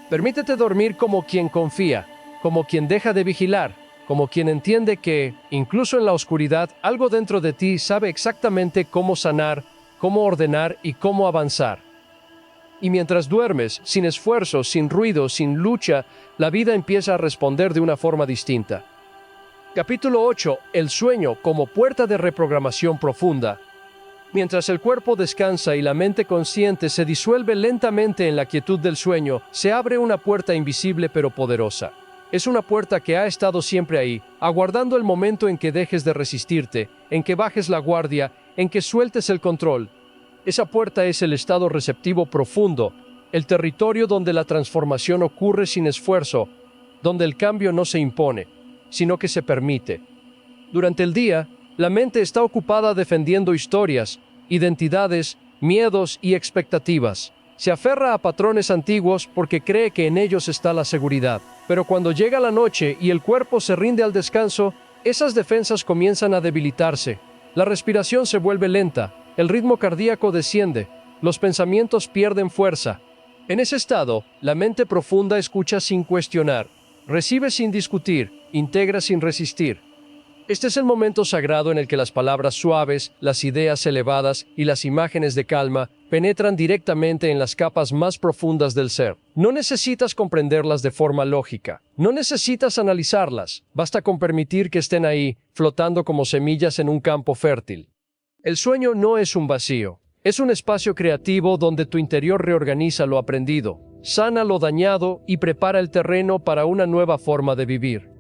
Permítete dormir como quien confía, como quien deja de vigilar, como quien entiende que, incluso en la oscuridad, algo dentro de ti sabe exactamente cómo sanar, cómo ordenar y cómo avanzar. Y mientras duermes, sin esfuerzo, sin ruido, sin lucha, la vida empieza a responder de una forma distinta. Capítulo 8. El sueño como puerta de reprogramación profunda. Mientras el cuerpo descansa y la mente consciente se disuelve lentamente en la quietud del sueño, se abre una puerta invisible pero poderosa. Es una puerta que ha estado siempre ahí, aguardando el momento en que dejes de resistirte, en que bajes la guardia, en que sueltes el control. Esa puerta es el estado receptivo profundo, el territorio donde la transformación ocurre sin esfuerzo, donde el cambio no se impone, sino que se permite. Durante el día, la mente está ocupada defendiendo historias, identidades, miedos y expectativas. Se aferra a patrones antiguos porque cree que en ellos está la seguridad. Pero cuando llega la noche y el cuerpo se rinde al descanso, esas defensas comienzan a debilitarse. La respiración se vuelve lenta, el ritmo cardíaco desciende, los pensamientos pierden fuerza. En ese estado, la mente profunda escucha sin cuestionar, recibe sin discutir, integra sin resistir. Este es el momento sagrado en el que las palabras suaves, las ideas elevadas y las imágenes de calma penetran directamente en las capas más profundas del ser. No necesitas comprenderlas de forma lógica, no necesitas analizarlas, basta con permitir que estén ahí, flotando como semillas en un campo fértil. El sueño no es un vacío, es un espacio creativo donde tu interior reorganiza lo aprendido, sana lo dañado y prepara el terreno para una nueva forma de vivir.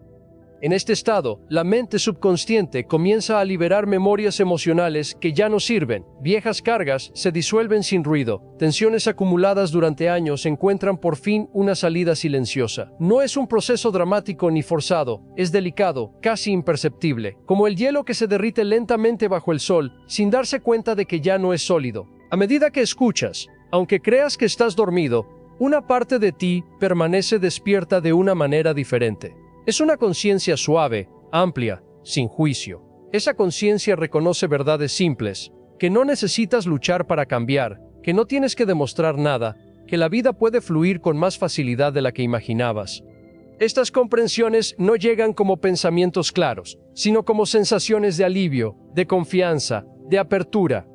En este estado, la mente subconsciente comienza a liberar memorias emocionales que ya no sirven. Viejas cargas se disuelven sin ruido. Tensiones acumuladas durante años encuentran por fin una salida silenciosa. No es un proceso dramático ni forzado, es delicado, casi imperceptible, como el hielo que se derrite lentamente bajo el sol, sin darse cuenta de que ya no es sólido. A medida que escuchas, aunque creas que estás dormido, una parte de ti permanece despierta de una manera diferente. Es una conciencia suave, amplia, sin juicio. Esa conciencia reconoce verdades simples, que no necesitas luchar para cambiar, que no tienes que demostrar nada, que la vida puede fluir con más facilidad de la que imaginabas. Estas comprensiones no llegan como pensamientos claros, sino como sensaciones de alivio, de confianza, de apertura.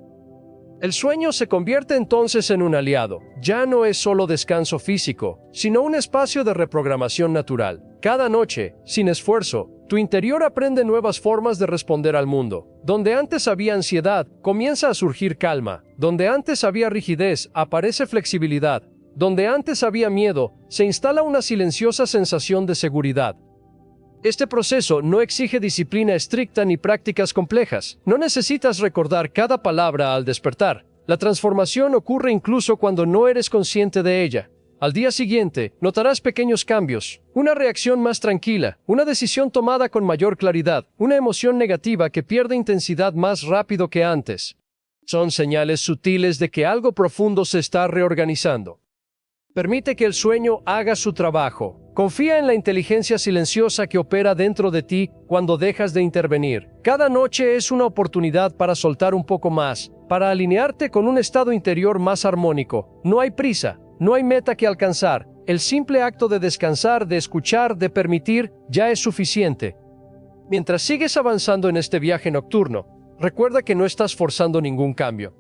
El sueño se convierte entonces en un aliado. Ya no es solo descanso físico, sino un espacio de reprogramación natural. Cada noche, sin esfuerzo, tu interior aprende nuevas formas de responder al mundo. Donde antes había ansiedad, comienza a surgir calma. Donde antes había rigidez, aparece flexibilidad. Donde antes había miedo, se instala una silenciosa sensación de seguridad. Este proceso no exige disciplina estricta ni prácticas complejas. No necesitas recordar cada palabra al despertar. La transformación ocurre incluso cuando no eres consciente de ella. Al día siguiente, notarás pequeños cambios, una reacción más tranquila, una decisión tomada con mayor claridad, una emoción negativa que pierde intensidad más rápido que antes. Son señales sutiles de que algo profundo se está reorganizando. Permite que el sueño haga su trabajo. Confía en la inteligencia silenciosa que opera dentro de ti cuando dejas de intervenir. Cada noche es una oportunidad para soltar un poco más, para alinearte con un estado interior más armónico. No hay prisa, no hay meta que alcanzar. El simple acto de descansar, de escuchar, de permitir, ya es suficiente. Mientras sigues avanzando en este viaje nocturno, recuerda que no estás forzando ningún cambio.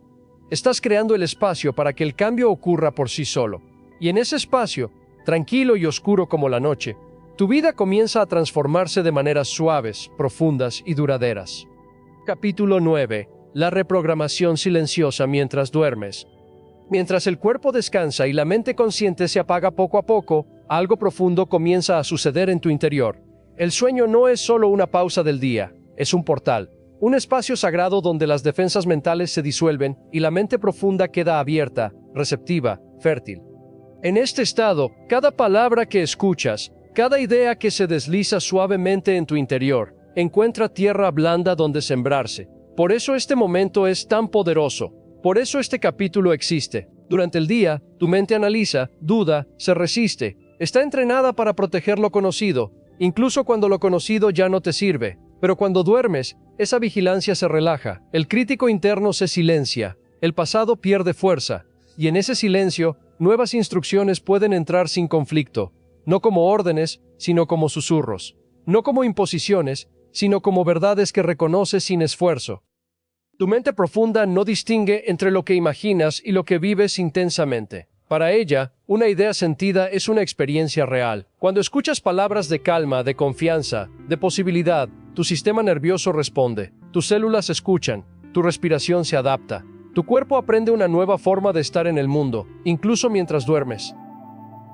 Estás creando el espacio para que el cambio ocurra por sí solo. Y en ese espacio, tranquilo y oscuro como la noche, tu vida comienza a transformarse de maneras suaves, profundas y duraderas. Capítulo 9. La reprogramación silenciosa mientras duermes. Mientras el cuerpo descansa y la mente consciente se apaga poco a poco, algo profundo comienza a suceder en tu interior. El sueño no es solo una pausa del día, es un portal, un espacio sagrado donde las defensas mentales se disuelven y la mente profunda queda abierta, receptiva, fértil. En este estado, cada palabra que escuchas, cada idea que se desliza suavemente en tu interior, encuentra tierra blanda donde sembrarse. Por eso este momento es tan poderoso. Por eso este capítulo existe. Durante el día, tu mente analiza, duda, se resiste. Está entrenada para proteger lo conocido, incluso cuando lo conocido ya no te sirve. Pero cuando duermes, esa vigilancia se relaja. El crítico interno se silencia. El pasado pierde fuerza. Y en ese silencio, nuevas instrucciones pueden entrar sin conflicto, no como órdenes, sino como susurros, no como imposiciones, sino como verdades que reconoces sin esfuerzo. Tu mente profunda no distingue entre lo que imaginas y lo que vives intensamente. Para ella, una idea sentida es una experiencia real. Cuando escuchas palabras de calma, de confianza, de posibilidad, tu sistema nervioso responde, tus células escuchan, tu respiración se adapta. Tu cuerpo aprende una nueva forma de estar en el mundo, incluso mientras duermes.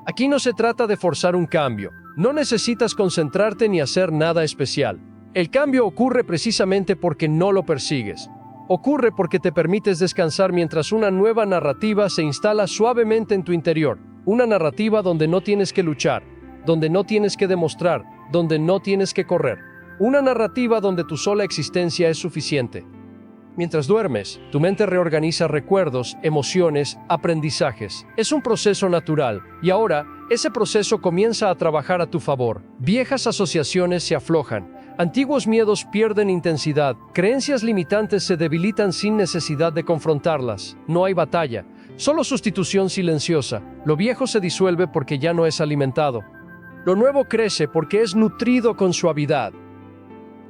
Aquí no se trata de forzar un cambio. No necesitas concentrarte ni hacer nada especial. El cambio ocurre precisamente porque no lo persigues. Ocurre porque te permites descansar mientras una nueva narrativa se instala suavemente en tu interior. Una narrativa donde no tienes que luchar, donde no tienes que demostrar, donde no tienes que correr. Una narrativa donde tu sola existencia es suficiente. Mientras duermes, tu mente reorganiza recuerdos, emociones, aprendizajes. Es un proceso natural, y ahora, ese proceso comienza a trabajar a tu favor. Viejas asociaciones se aflojan, antiguos miedos pierden intensidad, creencias limitantes se debilitan sin necesidad de confrontarlas. No hay batalla, Solo sustitución silenciosa. Lo viejo se disuelve porque ya no es alimentado. Lo nuevo crece porque es nutrido con suavidad.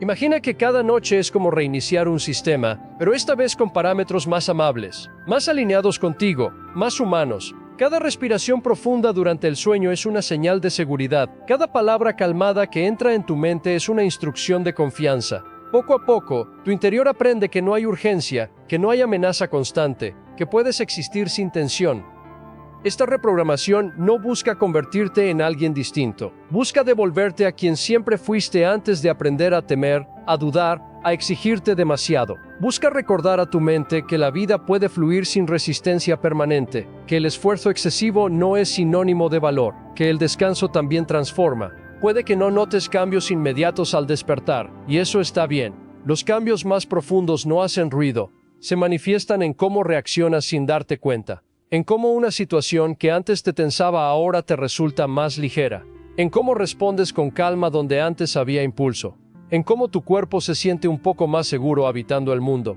Imagina que cada noche es como reiniciar un sistema, pero esta vez con parámetros más amables, más alineados contigo, más humanos. Cada respiración profunda durante el sueño es una señal de seguridad. Cada palabra calmada que entra en tu mente es una instrucción de confianza. Poco a poco, tu interior aprende que no hay urgencia, que no hay amenaza constante, que puedes existir sin tensión. Esta reprogramación no busca convertirte en alguien distinto. Busca devolverte a quien siempre fuiste antes de aprender a temer, a dudar, a exigirte demasiado. Busca recordar a tu mente que la vida puede fluir sin resistencia permanente, que el esfuerzo excesivo no es sinónimo de valor, que el descanso también transforma. Puede que no notes cambios inmediatos al despertar, y eso está bien. Los cambios más profundos no hacen ruido, se manifiestan en cómo reaccionas sin darte cuenta. En cómo una situación que antes te tensaba ahora te resulta más ligera, en cómo respondes con calma donde antes había impulso, en cómo tu cuerpo se siente un poco más seguro habitando el mundo.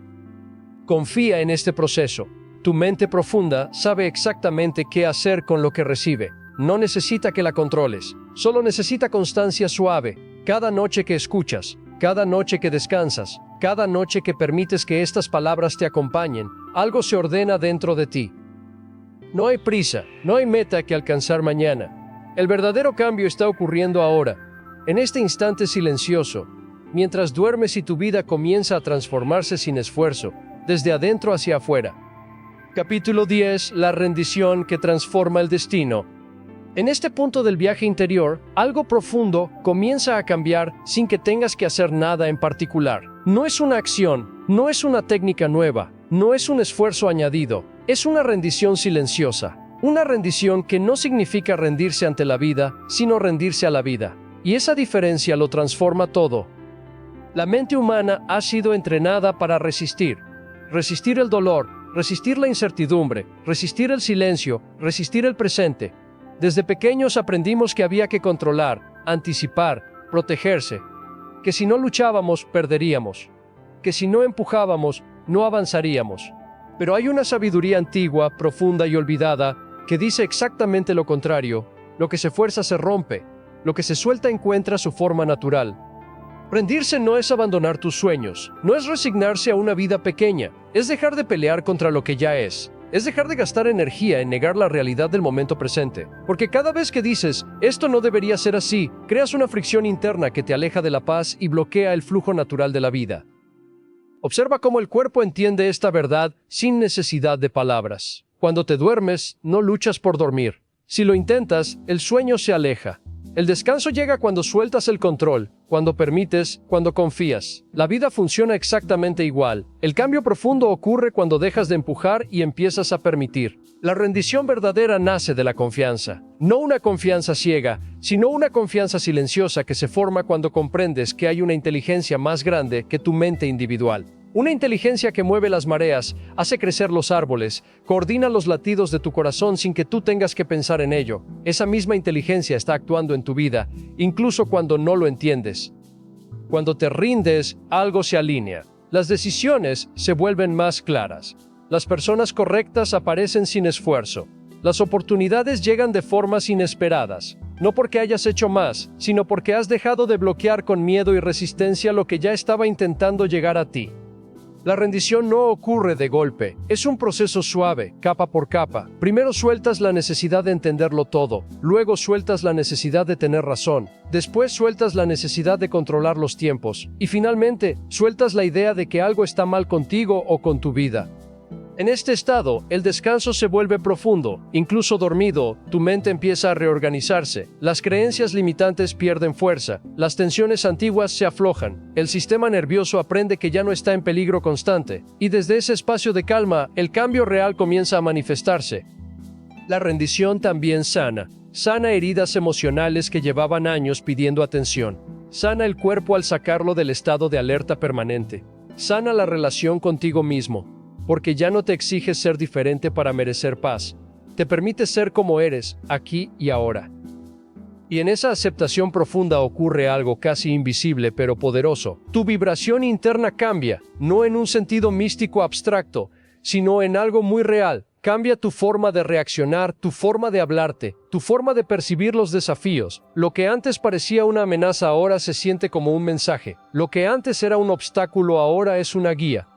Confía en este proceso. Tu mente profunda sabe exactamente qué hacer con lo que recibe. No necesita que la controles, solo necesita constancia suave. Cada noche que escuchas, cada noche que descansas, cada noche que permites que estas palabras te acompañen, algo se ordena dentro de ti. No hay prisa, no hay meta que alcanzar mañana. El verdadero cambio está ocurriendo ahora, en este instante silencioso, mientras duermes y tu vida comienza a transformarse sin esfuerzo, desde adentro hacia afuera. Capítulo 10. La rendición que transforma el destino. En este punto del viaje interior, algo profundo comienza a cambiar sin que tengas que hacer nada en particular. No es una acción, no es una técnica nueva, no es un esfuerzo añadido. Es una rendición silenciosa, una rendición que no significa rendirse ante la vida, sino rendirse a la vida. Y esa diferencia lo transforma todo. La mente humana ha sido entrenada para resistir. Resistir el dolor, resistir la incertidumbre, resistir el silencio, resistir el presente. Desde pequeños aprendimos que había que controlar, anticipar, protegerse. Que si no luchábamos, perderíamos. Que si no empujábamos, no avanzaríamos. Pero hay una sabiduría antigua, profunda y olvidada, que dice exactamente lo contrario. Lo que se fuerza se rompe, lo que se suelta encuentra su forma natural. Rendirse no es abandonar tus sueños, no es resignarse a una vida pequeña, es dejar de pelear contra lo que ya es dejar de gastar energía en negar la realidad del momento presente. Porque cada vez que dices, esto no debería ser así, creas una fricción interna que te aleja de la paz y bloquea el flujo natural de la vida. Observa cómo el cuerpo entiende esta verdad sin necesidad de palabras. Cuando te duermes, no luchas por dormir. Si lo intentas, el sueño se aleja. El descanso llega cuando sueltas el control, cuando permites, cuando confías. La vida funciona exactamente igual. El cambio profundo ocurre cuando dejas de empujar y empiezas a permitir. La rendición verdadera nace de la confianza. No una confianza ciega, sino una confianza silenciosa que se forma cuando comprendes que hay una inteligencia más grande que tu mente individual. Una inteligencia que mueve las mareas, hace crecer los árboles, coordina los latidos de tu corazón sin que tú tengas que pensar en ello. Esa misma inteligencia está actuando en tu vida, incluso cuando no lo entiendes. Cuando te rindes, algo se alinea. Las decisiones se vuelven más claras. Las personas correctas aparecen sin esfuerzo. Las oportunidades llegan de formas inesperadas. No porque hayas hecho más, sino porque has dejado de bloquear con miedo y resistencia lo que ya estaba intentando llegar a ti. La rendición no ocurre de golpe, es un proceso suave, capa por capa. Primero sueltas la necesidad de entenderlo todo, luego sueltas la necesidad de tener razón, después sueltas la necesidad de controlar los tiempos, y finalmente sueltas la idea de que algo está mal contigo o con tu vida. En este estado, el descanso se vuelve profundo. Incluso dormido, tu mente empieza a reorganizarse. Las creencias limitantes pierden fuerza. Las tensiones antiguas se aflojan. El sistema nervioso aprende que ya no está en peligro constante. Y desde ese espacio de calma, el cambio real comienza a manifestarse. La rendición también sana. Sana heridas emocionales que llevaban años pidiendo atención. Sana el cuerpo al sacarlo del estado de alerta permanente. Sana la relación contigo mismo. Porque ya no te exiges ser diferente para merecer paz. Te permites ser como eres, aquí y ahora. Y en esa aceptación profunda ocurre algo casi invisible pero poderoso. Tu vibración interna cambia, no en un sentido místico abstracto, sino en algo muy real. Cambia tu forma de reaccionar, tu forma de hablarte, tu forma de percibir los desafíos. Lo que antes parecía una amenaza ahora se siente como un mensaje. Lo que antes era un obstáculo ahora es una guía.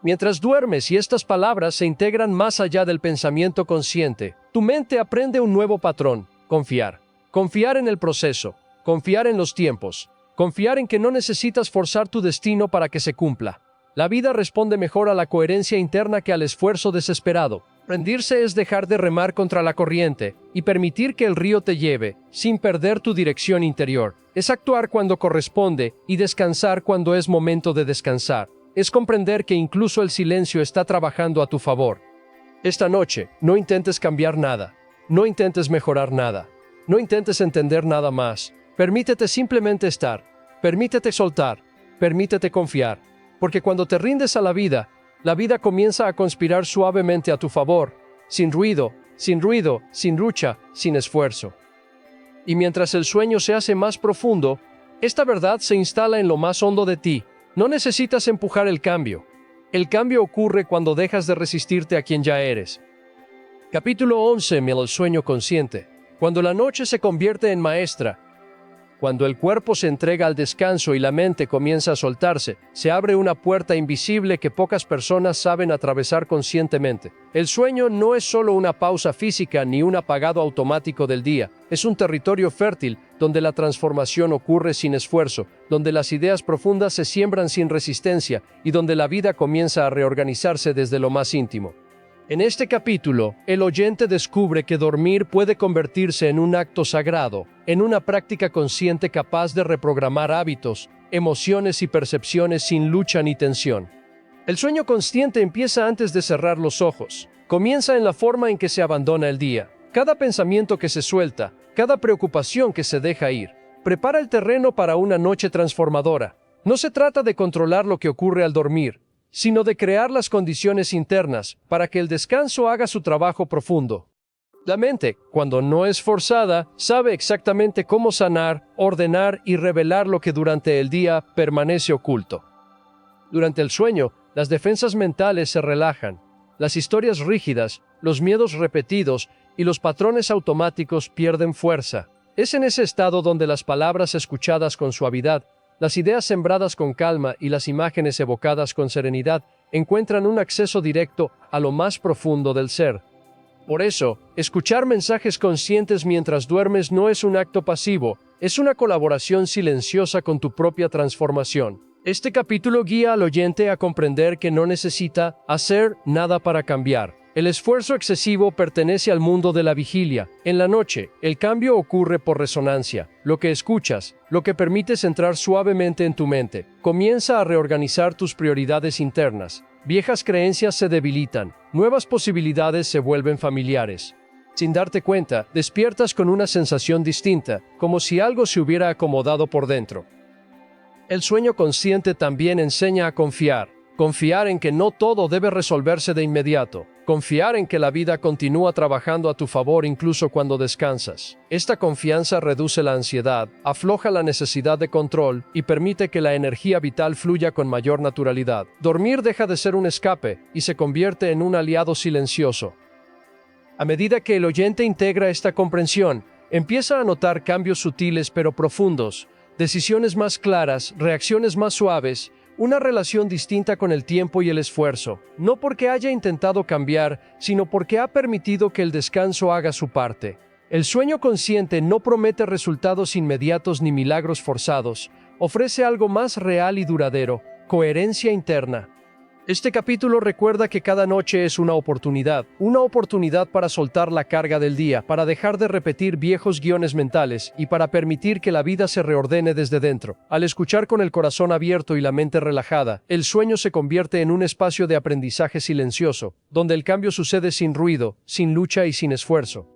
Mientras duermes y estas palabras se integran más allá del pensamiento consciente, tu mente aprende un nuevo patrón: confiar. Confiar en el proceso, confiar en los tiempos, confiar en que no necesitas forzar tu destino para que se cumpla. La vida responde mejor a la coherencia interna que al esfuerzo desesperado. Rendirse es dejar de remar contra la corriente y permitir que el río te lleve, sin perder tu dirección interior. Es actuar cuando corresponde y descansar cuando es momento de descansar. Es comprender que incluso el silencio está trabajando a tu favor. Esta noche, no intentes cambiar nada. No intentes mejorar nada. No intentes entender nada más. Permítete simplemente estar. Permítete soltar. Permítete confiar. Porque cuando te rindes a la vida comienza a conspirar suavemente a tu favor, sin ruido, sin lucha, sin esfuerzo. Y mientras el sueño se hace más profundo, esta verdad se instala en lo más hondo de ti. No necesitas empujar el cambio. El cambio ocurre cuando dejas de resistirte a quien ya eres. Capítulo 11. El sueño consciente. Cuando la noche se convierte en maestra, cuando el cuerpo se entrega al descanso y la mente comienza a soltarse, se abre una puerta invisible que pocas personas saben atravesar conscientemente. El sueño no es solo una pausa física ni un apagado automático del día, es un territorio fértil donde la transformación ocurre sin esfuerzo, donde las ideas profundas se siembran sin resistencia y donde la vida comienza a reorganizarse desde lo más íntimo. En este capítulo, el oyente descubre que dormir puede convertirse en un acto sagrado, en una práctica consciente capaz de reprogramar hábitos, emociones y percepciones sin lucha ni tensión. El sueño consciente empieza antes de cerrar los ojos. Comienza en la forma en que se abandona el día. Cada pensamiento que se suelta, cada preocupación que se deja ir, prepara el terreno para una noche transformadora. No se trata de controlar lo que ocurre al dormir, sino de crear las condiciones internas para que el descanso haga su trabajo profundo. La mente, cuando no es forzada, sabe exactamente cómo sanar, ordenar y revelar lo que durante el día permanece oculto. Durante el sueño, las defensas mentales se relajan, las historias rígidas, los miedos repetidos y los patrones automáticos pierden fuerza. Es en ese estado donde las palabras escuchadas con suavidad, las ideas sembradas con calma y las imágenes evocadas con serenidad encuentran un acceso directo a lo más profundo del ser. Por eso, escuchar mensajes conscientes mientras duermes no es un acto pasivo, es una colaboración silenciosa con tu propia transformación. Este capítulo guía al oyente a comprender que no necesita hacer nada para cambiar. El esfuerzo excesivo pertenece al mundo de la vigilia. En la noche, el cambio ocurre por resonancia. Lo que escuchas, lo que permites entrar suavemente en tu mente, comienza a reorganizar tus prioridades internas. Viejas creencias se debilitan, nuevas posibilidades se vuelven familiares. Sin darte cuenta, despiertas con una sensación distinta, como si algo se hubiera acomodado por dentro. El sueño consciente también enseña a confiar. Confiar en que no todo debe resolverse de inmediato. Confiar en que la vida continúa trabajando a tu favor incluso cuando descansas. Esta confianza reduce la ansiedad, afloja la necesidad de control y permite que la energía vital fluya con mayor naturalidad. Dormir deja de ser un escape y se convierte en un aliado silencioso. A medida que el oyente integra esta comprensión, empieza a notar cambios sutiles pero profundos, decisiones más claras, reacciones más suaves, una relación distinta con el tiempo y el esfuerzo, no porque haya intentado cambiar, sino porque ha permitido que el descanso haga su parte. El sueño consciente no promete resultados inmediatos ni milagros forzados, ofrece algo más real y duradero, coherencia interna. Este capítulo recuerda que cada noche es una oportunidad para soltar la carga del día, para dejar de repetir viejos guiones mentales y para permitir que la vida se reordene desde dentro. Al escuchar con el corazón abierto y la mente relajada, el sueño se convierte en un espacio de aprendizaje silencioso, donde el cambio sucede sin ruido, sin lucha y sin esfuerzo.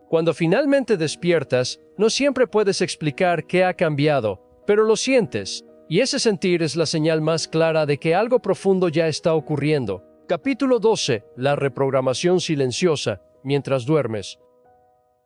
Cuando finalmente despiertas, no siempre puedes explicar qué ha cambiado, pero lo sientes. Y ese sentir es la señal más clara de que algo profundo ya está ocurriendo. Capítulo 12. La reprogramación silenciosa mientras duermes.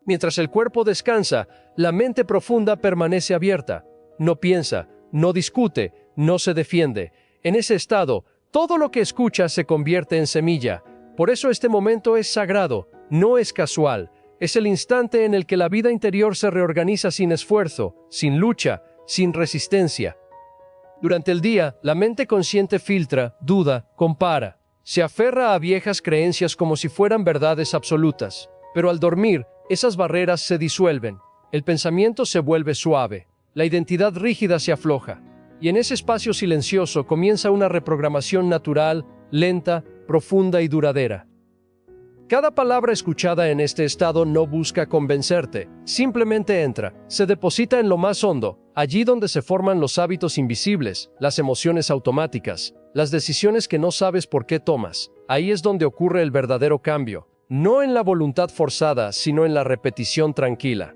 Mientras el cuerpo descansa, la mente profunda permanece abierta. No piensa, no discute, no se defiende. En ese estado, todo lo que escucha se convierte en semilla. Por eso este momento es sagrado, no es casual. Es el instante en el que la vida interior se reorganiza sin esfuerzo, sin lucha, sin resistencia. Durante el día, la mente consciente filtra, duda, compara. Se aferra a viejas creencias como si fueran verdades absolutas. Pero al dormir, esas barreras se disuelven. El pensamiento se vuelve suave. La identidad rígida se afloja. Y en ese espacio silencioso comienza una reprogramación natural, lenta, profunda y duradera. Cada palabra escuchada en este estado no busca convencerte, simplemente entra, se deposita en lo más hondo, allí donde se forman los hábitos invisibles, las emociones automáticas, las decisiones que no sabes por qué tomas. Ahí es donde ocurre el verdadero cambio, no en la voluntad forzada, sino en la repetición tranquila.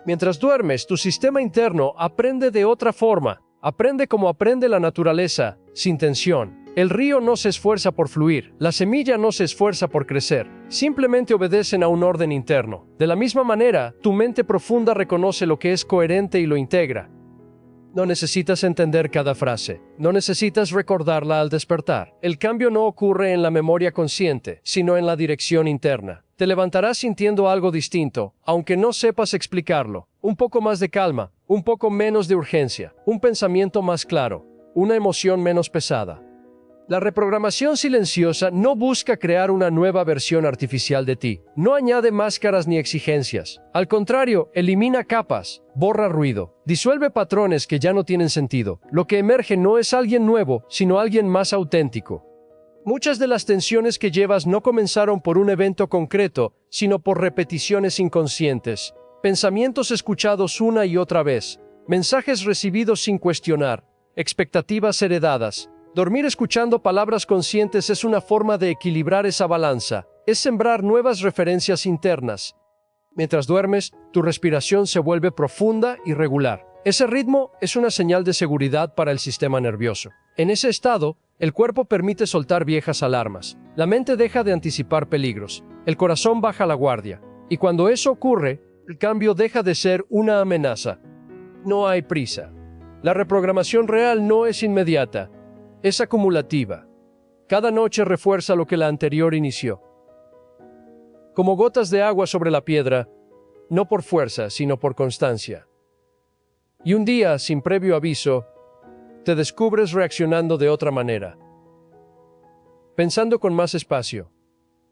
Mientras duermes, tu sistema interno aprende de otra forma, aprende como aprende la naturaleza, sin tensión. El río no se esfuerza por fluir, la semilla no se esfuerza por crecer, simplemente obedecen a un orden interno. De la misma manera, tu mente profunda reconoce lo que es coherente y lo integra. No necesitas entender cada frase, no necesitas recordarla al despertar. El cambio no ocurre en la memoria consciente, sino en la dirección interna. Te levantarás sintiendo algo distinto, aunque no sepas explicarlo. Un poco más de calma, un poco menos de urgencia, un pensamiento más claro, una emoción menos pesada. La reprogramación silenciosa no busca crear una nueva versión artificial de ti. No añade máscaras ni exigencias. Al contrario, elimina capas, borra ruido, disuelve patrones que ya no tienen sentido. Lo que emerge no es alguien nuevo, sino alguien más auténtico. Muchas de las tensiones que llevas no comenzaron por un evento concreto, sino por repeticiones inconscientes. Pensamientos escuchados una y otra vez. Mensajes recibidos sin cuestionar. Expectativas heredadas. Dormir escuchando palabras conscientes es una forma de equilibrar esa balanza, es sembrar nuevas referencias internas. Mientras duermes, tu respiración se vuelve profunda y regular. Ese ritmo es una señal de seguridad para el sistema nervioso. En ese estado, el cuerpo permite soltar viejas alarmas. La mente deja de anticipar peligros. El corazón baja la guardia. Y cuando eso ocurre, el cambio deja de ser una amenaza. No hay prisa. La reprogramación real no es inmediata. Es acumulativa. Cada noche refuerza lo que la anterior inició. Como gotas de agua sobre la piedra, no por fuerza, sino por constancia. Y un día, sin previo aviso, te descubres reaccionando de otra manera. Pensando con más espacio.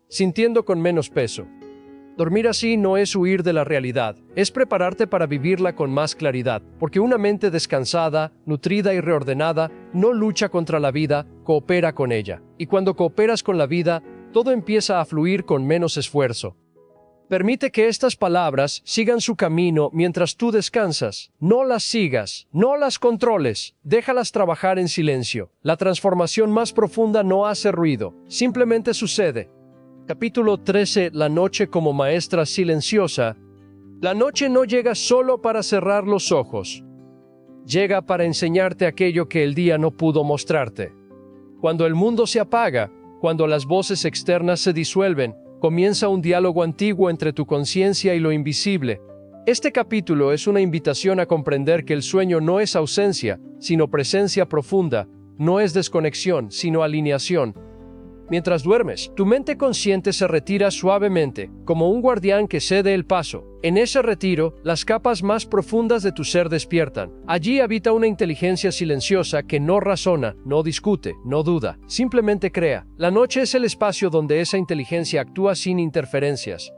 Sintiendo con menos peso. Dormir así no es huir de la realidad, es prepararte para vivirla con más claridad, porque una mente descansada, nutrida y reordenada no lucha contra la vida, coopera con ella. Y cuando cooperas con la vida, todo empieza a fluir con menos esfuerzo. Permite que estas palabras sigan su camino mientras tú descansas. No las sigas, no las controles, déjalas trabajar en silencio. La transformación más profunda no hace ruido, simplemente sucede. Capítulo 13. La noche como maestra silenciosa. La noche no llega solo para cerrar los ojos. Llega para enseñarte aquello que el día no pudo mostrarte. Cuando el mundo se apaga, cuando las voces externas se disuelven, comienza un diálogo antiguo entre tu conciencia y lo invisible. Este capítulo es una invitación a comprender que el sueño no es ausencia, sino presencia profunda, no es desconexión, sino alineación. Mientras duermes, tu mente consciente se retira suavemente, como un guardián que cede el paso. En ese retiro, las capas más profundas de tu ser despiertan. Allí habita una inteligencia silenciosa que no razona, no discute, no duda, simplemente crea. La noche es el espacio donde esa inteligencia actúa sin interferencias.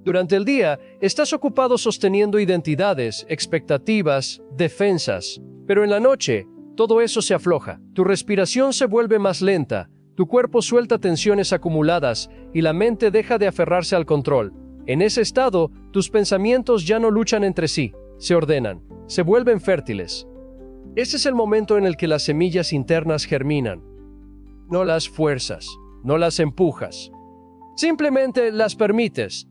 Durante el día, estás ocupado sosteniendo identidades, expectativas, defensas. Pero en la noche, todo eso se afloja. Tu respiración se vuelve más lenta. Tu cuerpo suelta tensiones acumuladas y la mente deja de aferrarse al control. En ese estado, tus pensamientos ya no luchan entre sí, se ordenan, se vuelven fértiles. Ese es el momento en el que las semillas internas germinan. No las fuerzas, no las empujas. Simplemente las permites.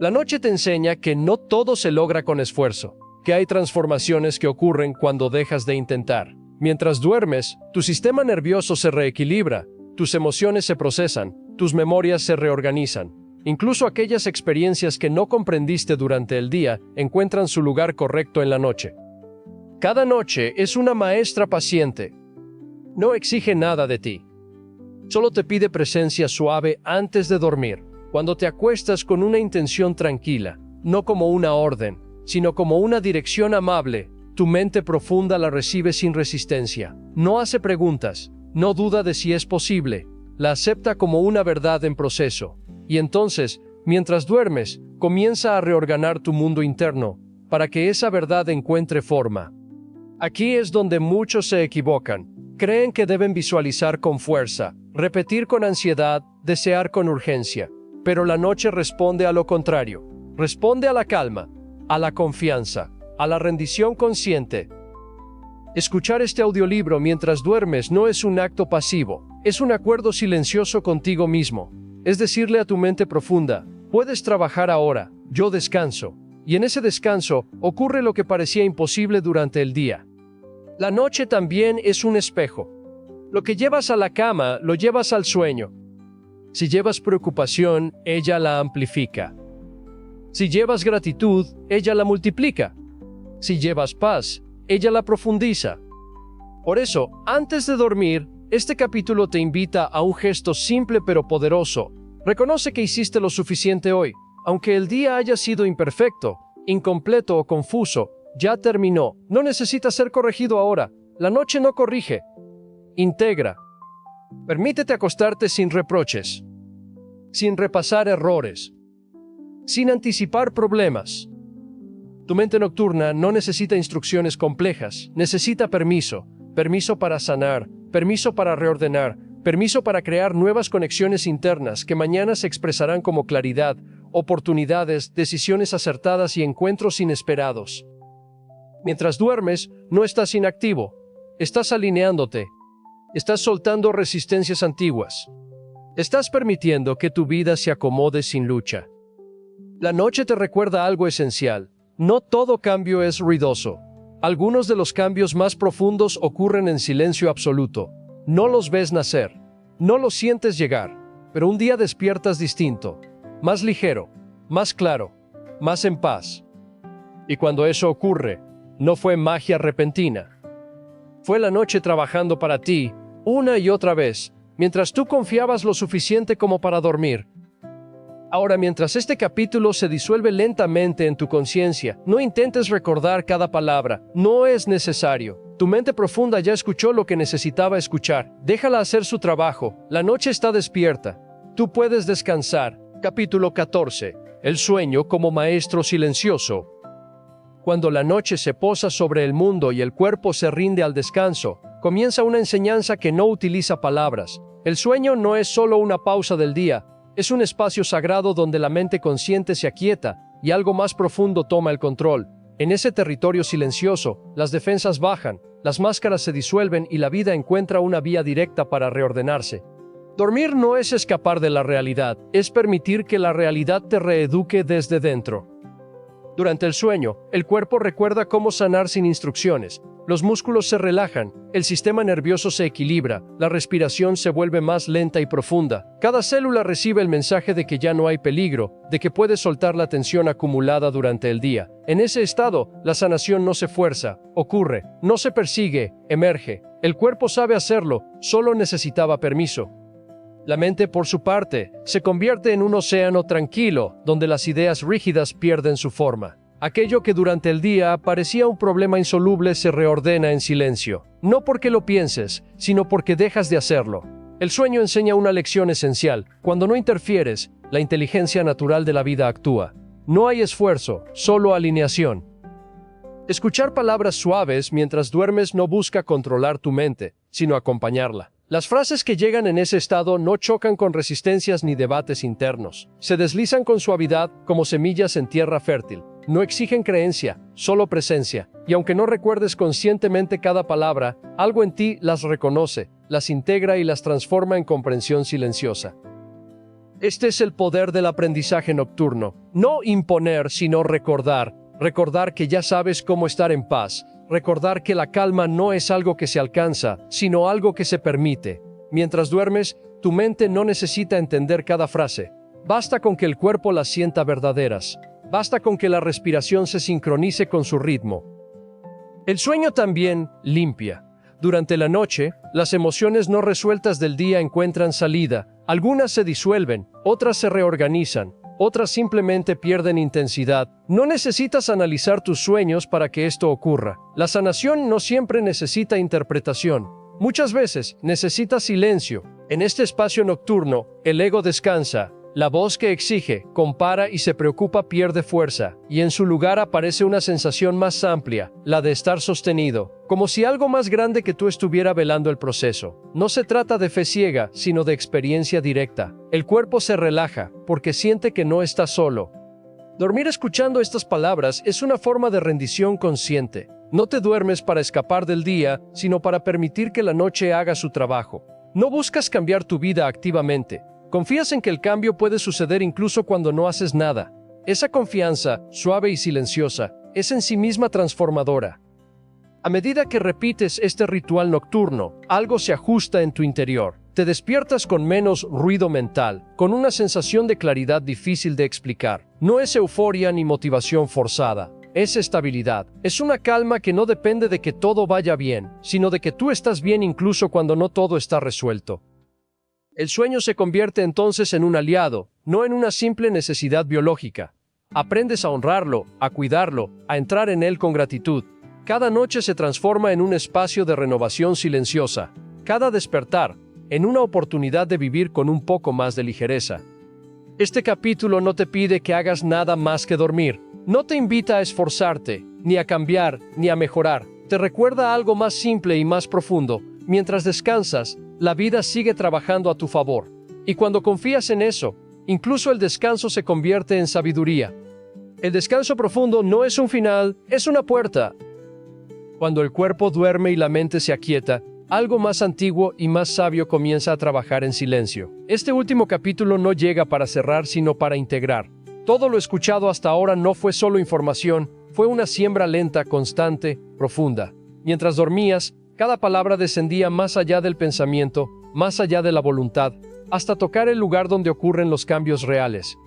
La noche te enseña que no todo se logra con esfuerzo, que hay transformaciones que ocurren cuando dejas de intentar. Mientras duermes, tu sistema nervioso se reequilibra, tus emociones se procesan, tus memorias se reorganizan. Incluso aquellas experiencias que no comprendiste durante el día encuentran su lugar correcto en la noche. Cada noche es una maestra paciente. No exige nada de ti. Solo te pide presencia suave antes de dormir, cuando te acuestas con una intención tranquila, no como una orden, sino como una dirección amable. Tu mente profunda la recibe sin resistencia. No hace preguntas, no duda de si es posible, la acepta como una verdad en proceso. Y entonces, mientras duermes, comienza a reorganar tu mundo interno, para que esa verdad encuentre forma. Aquí es donde muchos se equivocan. Creen que deben visualizar con fuerza, repetir con ansiedad, desear con urgencia. Pero la noche responde a lo contrario. Responde a la calma, a la confianza, a la rendición consciente. Escuchar este audiolibro mientras duermes no es un acto pasivo, es un acuerdo silencioso contigo mismo. Es decirle a tu mente profunda, puedes trabajar ahora, yo descanso. Y en ese descanso ocurre lo que parecía imposible durante el día. La noche también es un espejo. Lo que llevas a la cama, lo llevas al sueño. Si llevas preocupación, ella la amplifica. Si llevas gratitud, ella la multiplica. Si llevas paz, ella la profundiza. Por eso, antes de dormir, este capítulo te invita a un gesto simple pero poderoso. Reconoce que hiciste lo suficiente hoy. Aunque el día haya sido imperfecto, incompleto o confuso, ya terminó. No necesita ser corregido ahora. La noche no corrige. Integra. Permítete acostarte sin reproches, sin repasar errores, sin anticipar problemas. Tu mente nocturna no necesita instrucciones complejas, necesita permiso. Permiso para sanar, permiso para reordenar, permiso para crear nuevas conexiones internas que mañana se expresarán como claridad, oportunidades, decisiones acertadas y encuentros inesperados. Mientras duermes, no estás inactivo, estás alineándote, estás soltando resistencias antiguas, estás permitiendo que tu vida se acomode sin lucha. La noche te recuerda algo esencial, no todo cambio es ruidoso. Algunos de los cambios más profundos ocurren en silencio absoluto. No los ves nacer, no los sientes llegar, pero un día despiertas distinto, más ligero, más claro, más en paz. Y cuando eso ocurre, no fue magia repentina. Fue la noche trabajando para ti, una y otra vez, mientras tú confiabas lo suficiente como para dormir. Ahora, mientras este capítulo se disuelve lentamente en tu conciencia, no intentes recordar cada palabra, no es necesario. Tu mente profunda ya escuchó lo que necesitaba escuchar. Déjala hacer su trabajo, la noche está despierta. Tú puedes descansar. Capítulo 14. El sueño como maestro silencioso. Cuando la noche se posa sobre el mundo y el cuerpo se rinde al descanso, comienza una enseñanza que no utiliza palabras. El sueño no es solo una pausa del día, es un espacio sagrado donde la mente consciente se aquieta y algo más profundo toma el control. En ese territorio silencioso, las defensas bajan, las máscaras se disuelven y la vida encuentra una vía directa para reordenarse. Dormir no es escapar de la realidad, es permitir que la realidad te reeduque desde dentro. Durante el sueño, el cuerpo recuerda cómo sanar sin instrucciones. Los músculos se relajan, el sistema nervioso se equilibra, la respiración se vuelve más lenta y profunda. Cada célula recibe el mensaje de que ya no hay peligro, de que puedes soltar la tensión acumulada durante el día. En ese estado, la sanación no se fuerza, ocurre, no se persigue, emerge. El cuerpo sabe hacerlo, solo necesitaba permiso. La mente, por su parte, se convierte en un océano tranquilo, donde las ideas rígidas pierden su forma. Aquello que durante el día parecía un problema insoluble se reordena en silencio. No porque lo pienses, sino porque dejas de hacerlo. El sueño enseña una lección esencial. Cuando no interfieres, la inteligencia natural de la vida actúa. No hay esfuerzo, solo alineación. Escuchar palabras suaves mientras duermes no busca controlar tu mente, sino acompañarla. Las frases que llegan en ese estado no chocan con resistencias ni debates internos. Se deslizan con suavidad como semillas en tierra fértil. No exigen creencia, solo presencia. Y aunque no recuerdes conscientemente cada palabra, algo en ti las reconoce, las integra y las transforma en comprensión silenciosa. Este es el poder del aprendizaje nocturno. No imponer, sino recordar. Recordar que ya sabes cómo estar en paz. Recordar que la calma no es algo que se alcanza, sino algo que se permite. Mientras duermes, tu mente no necesita entender cada frase. Basta con que el cuerpo las sienta verdaderas. Basta con que la respiración se sincronice con su ritmo. El sueño también limpia. Durante la noche, Las emociones no resueltas del día encuentran salida. Algunas se disuelven, otras se reorganizan, otras simplemente pierden intensidad. No necesitas analizar tus sueños para que esto ocurra. La sanación no siempre necesita interpretación. Muchas veces necesita silencio. En este espacio nocturno, el ego descansa. La voz que exige, compara y se preocupa pierde fuerza, y en su lugar aparece una sensación más amplia, la de estar sostenido, como si algo más grande que tú estuviera velando el proceso. No se trata de fe ciega, sino de experiencia directa. El cuerpo se relaja, porque siente que no está solo. Dormir escuchando estas palabras es una forma de rendición consciente. No te duermes para escapar del día, sino para permitir que la noche haga su trabajo. No buscas cambiar tu vida activamente. Confías en que el cambio puede suceder incluso cuando no haces nada. Esa confianza, suave y silenciosa, es en sí misma transformadora. A medida que repites este ritual nocturno, algo se ajusta en tu interior. Te despiertas con menos ruido mental, con una sensación de claridad difícil de explicar. No es euforia ni motivación forzada. Es estabilidad. Es una calma que no depende de que todo vaya bien, sino de que tú estás bien incluso cuando no todo está resuelto. El sueño se convierte entonces en un aliado, no en una simple necesidad biológica. Aprendes a honrarlo, a cuidarlo, a entrar en él con gratitud. Cada noche se transforma en un espacio de renovación silenciosa. Cada despertar, en una oportunidad de vivir con un poco más de ligereza. Este capítulo no te pide que hagas nada más que dormir. No te invita a esforzarte, ni a cambiar, ni a mejorar. Te recuerda algo más simple y más profundo. Mientras descansas, la vida sigue trabajando a tu favor. Y cuando confías en eso, incluso el descanso se convierte en sabiduría. El descanso profundo no es un final, es una puerta. Cuando el cuerpo duerme y la mente se aquieta, algo más antiguo y más sabio comienza a trabajar en silencio. Este último capítulo no llega para cerrar, sino para integrar. Todo lo escuchado hasta ahora no fue solo información, fue una siembra lenta, constante, profunda. Mientras dormías, cada palabra descendía más allá del pensamiento, más allá de la voluntad, hasta tocar el lugar donde ocurren los cambios reales.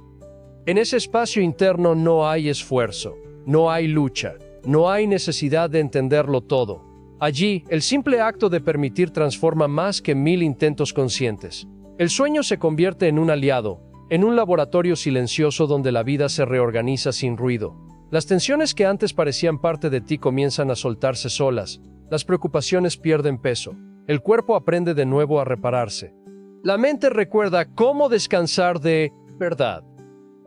En ese espacio interno no hay esfuerzo, no hay lucha, no hay necesidad de entenderlo todo. Allí, el simple acto de permitir transforma más que 1000 intentos conscientes. El sueño se convierte en un aliado, en un laboratorio silencioso donde la vida se reorganiza sin ruido. Las tensiones que antes parecían parte de ti comienzan a soltarse solas. Las preocupaciones pierden peso. El cuerpo aprende de nuevo a repararse. La mente recuerda cómo descansar de verdad.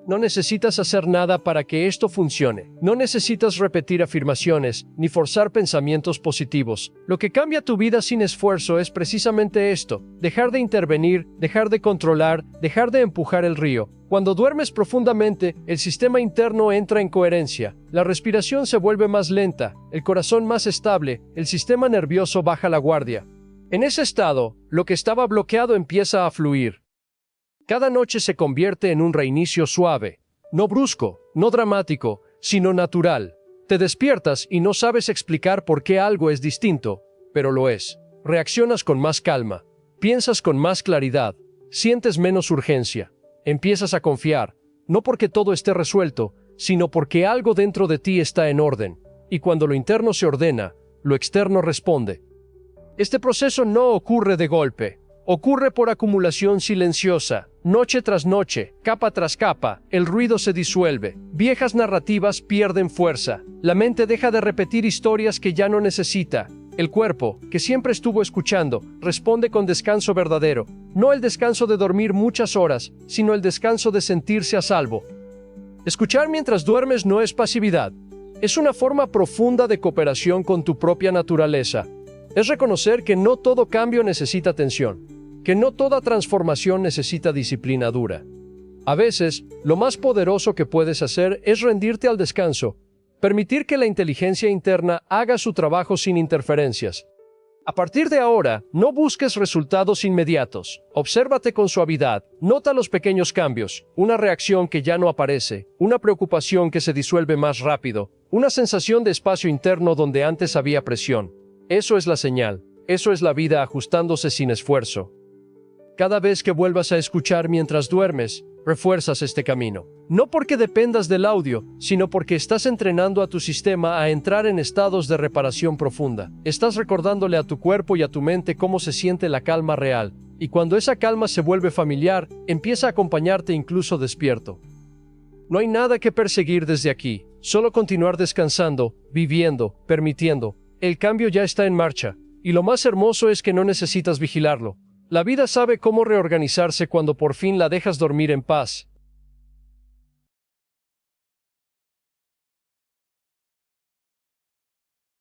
No necesitas hacer nada para que esto funcione. No necesitas repetir afirmaciones, ni forzar pensamientos positivos. Lo que cambia tu vida sin esfuerzo es precisamente esto: dejar de intervenir, dejar de controlar, dejar de empujar el río. Cuando duermes profundamente, el sistema interno entra en coherencia. La respiración se vuelve más lenta, el corazón más estable, el sistema nervioso baja la guardia. En ese estado, lo que estaba bloqueado empieza a fluir. Cada noche se convierte en un reinicio suave, no brusco, no dramático, sino natural. Te despiertas y no sabes explicar por qué algo es distinto, pero lo es. Reaccionas con más calma, piensas con más claridad, sientes menos urgencia. Empiezas a confiar, no porque todo esté resuelto, sino porque algo dentro de ti está en orden, y cuando lo interno se ordena, lo externo responde. Este proceso no ocurre de golpe, ocurre por acumulación silenciosa, noche tras noche, capa tras capa, el ruido se disuelve, viejas narrativas pierden fuerza, la mente deja de repetir historias que ya no necesita. El cuerpo, que siempre estuvo escuchando, responde con descanso verdadero, no el descanso de dormir muchas horas, sino el descanso de sentirse a salvo. Escuchar mientras duermes no es pasividad, es una forma profunda de cooperación con tu propia naturaleza. Es reconocer que no todo cambio necesita atención, que no toda transformación necesita disciplina dura. A veces, lo más poderoso que puedes hacer es rendirte al descanso, permitir que la inteligencia interna haga su trabajo sin interferencias. A partir de ahora, no busques resultados inmediatos. Obsérvate con suavidad, nota los pequeños cambios, una reacción que ya no aparece, una preocupación que se disuelve más rápido, una sensación de espacio interno donde antes había presión. Eso es la señal, eso es la vida ajustándose sin esfuerzo. Cada vez que vuelvas a escuchar mientras duermes, refuerzas este camino. No porque dependas del audio, sino porque estás entrenando a tu sistema a entrar en estados de reparación profunda. Estás recordándole a tu cuerpo y a tu mente cómo se siente la calma real, y cuando esa calma se vuelve familiar, empieza a acompañarte incluso despierto. No hay nada que perseguir desde aquí, solo continuar descansando, viviendo, permitiendo. El cambio ya está en marcha, y lo más hermoso es que no necesitas vigilarlo. La vida sabe cómo reorganizarse cuando por fin la dejas dormir en paz.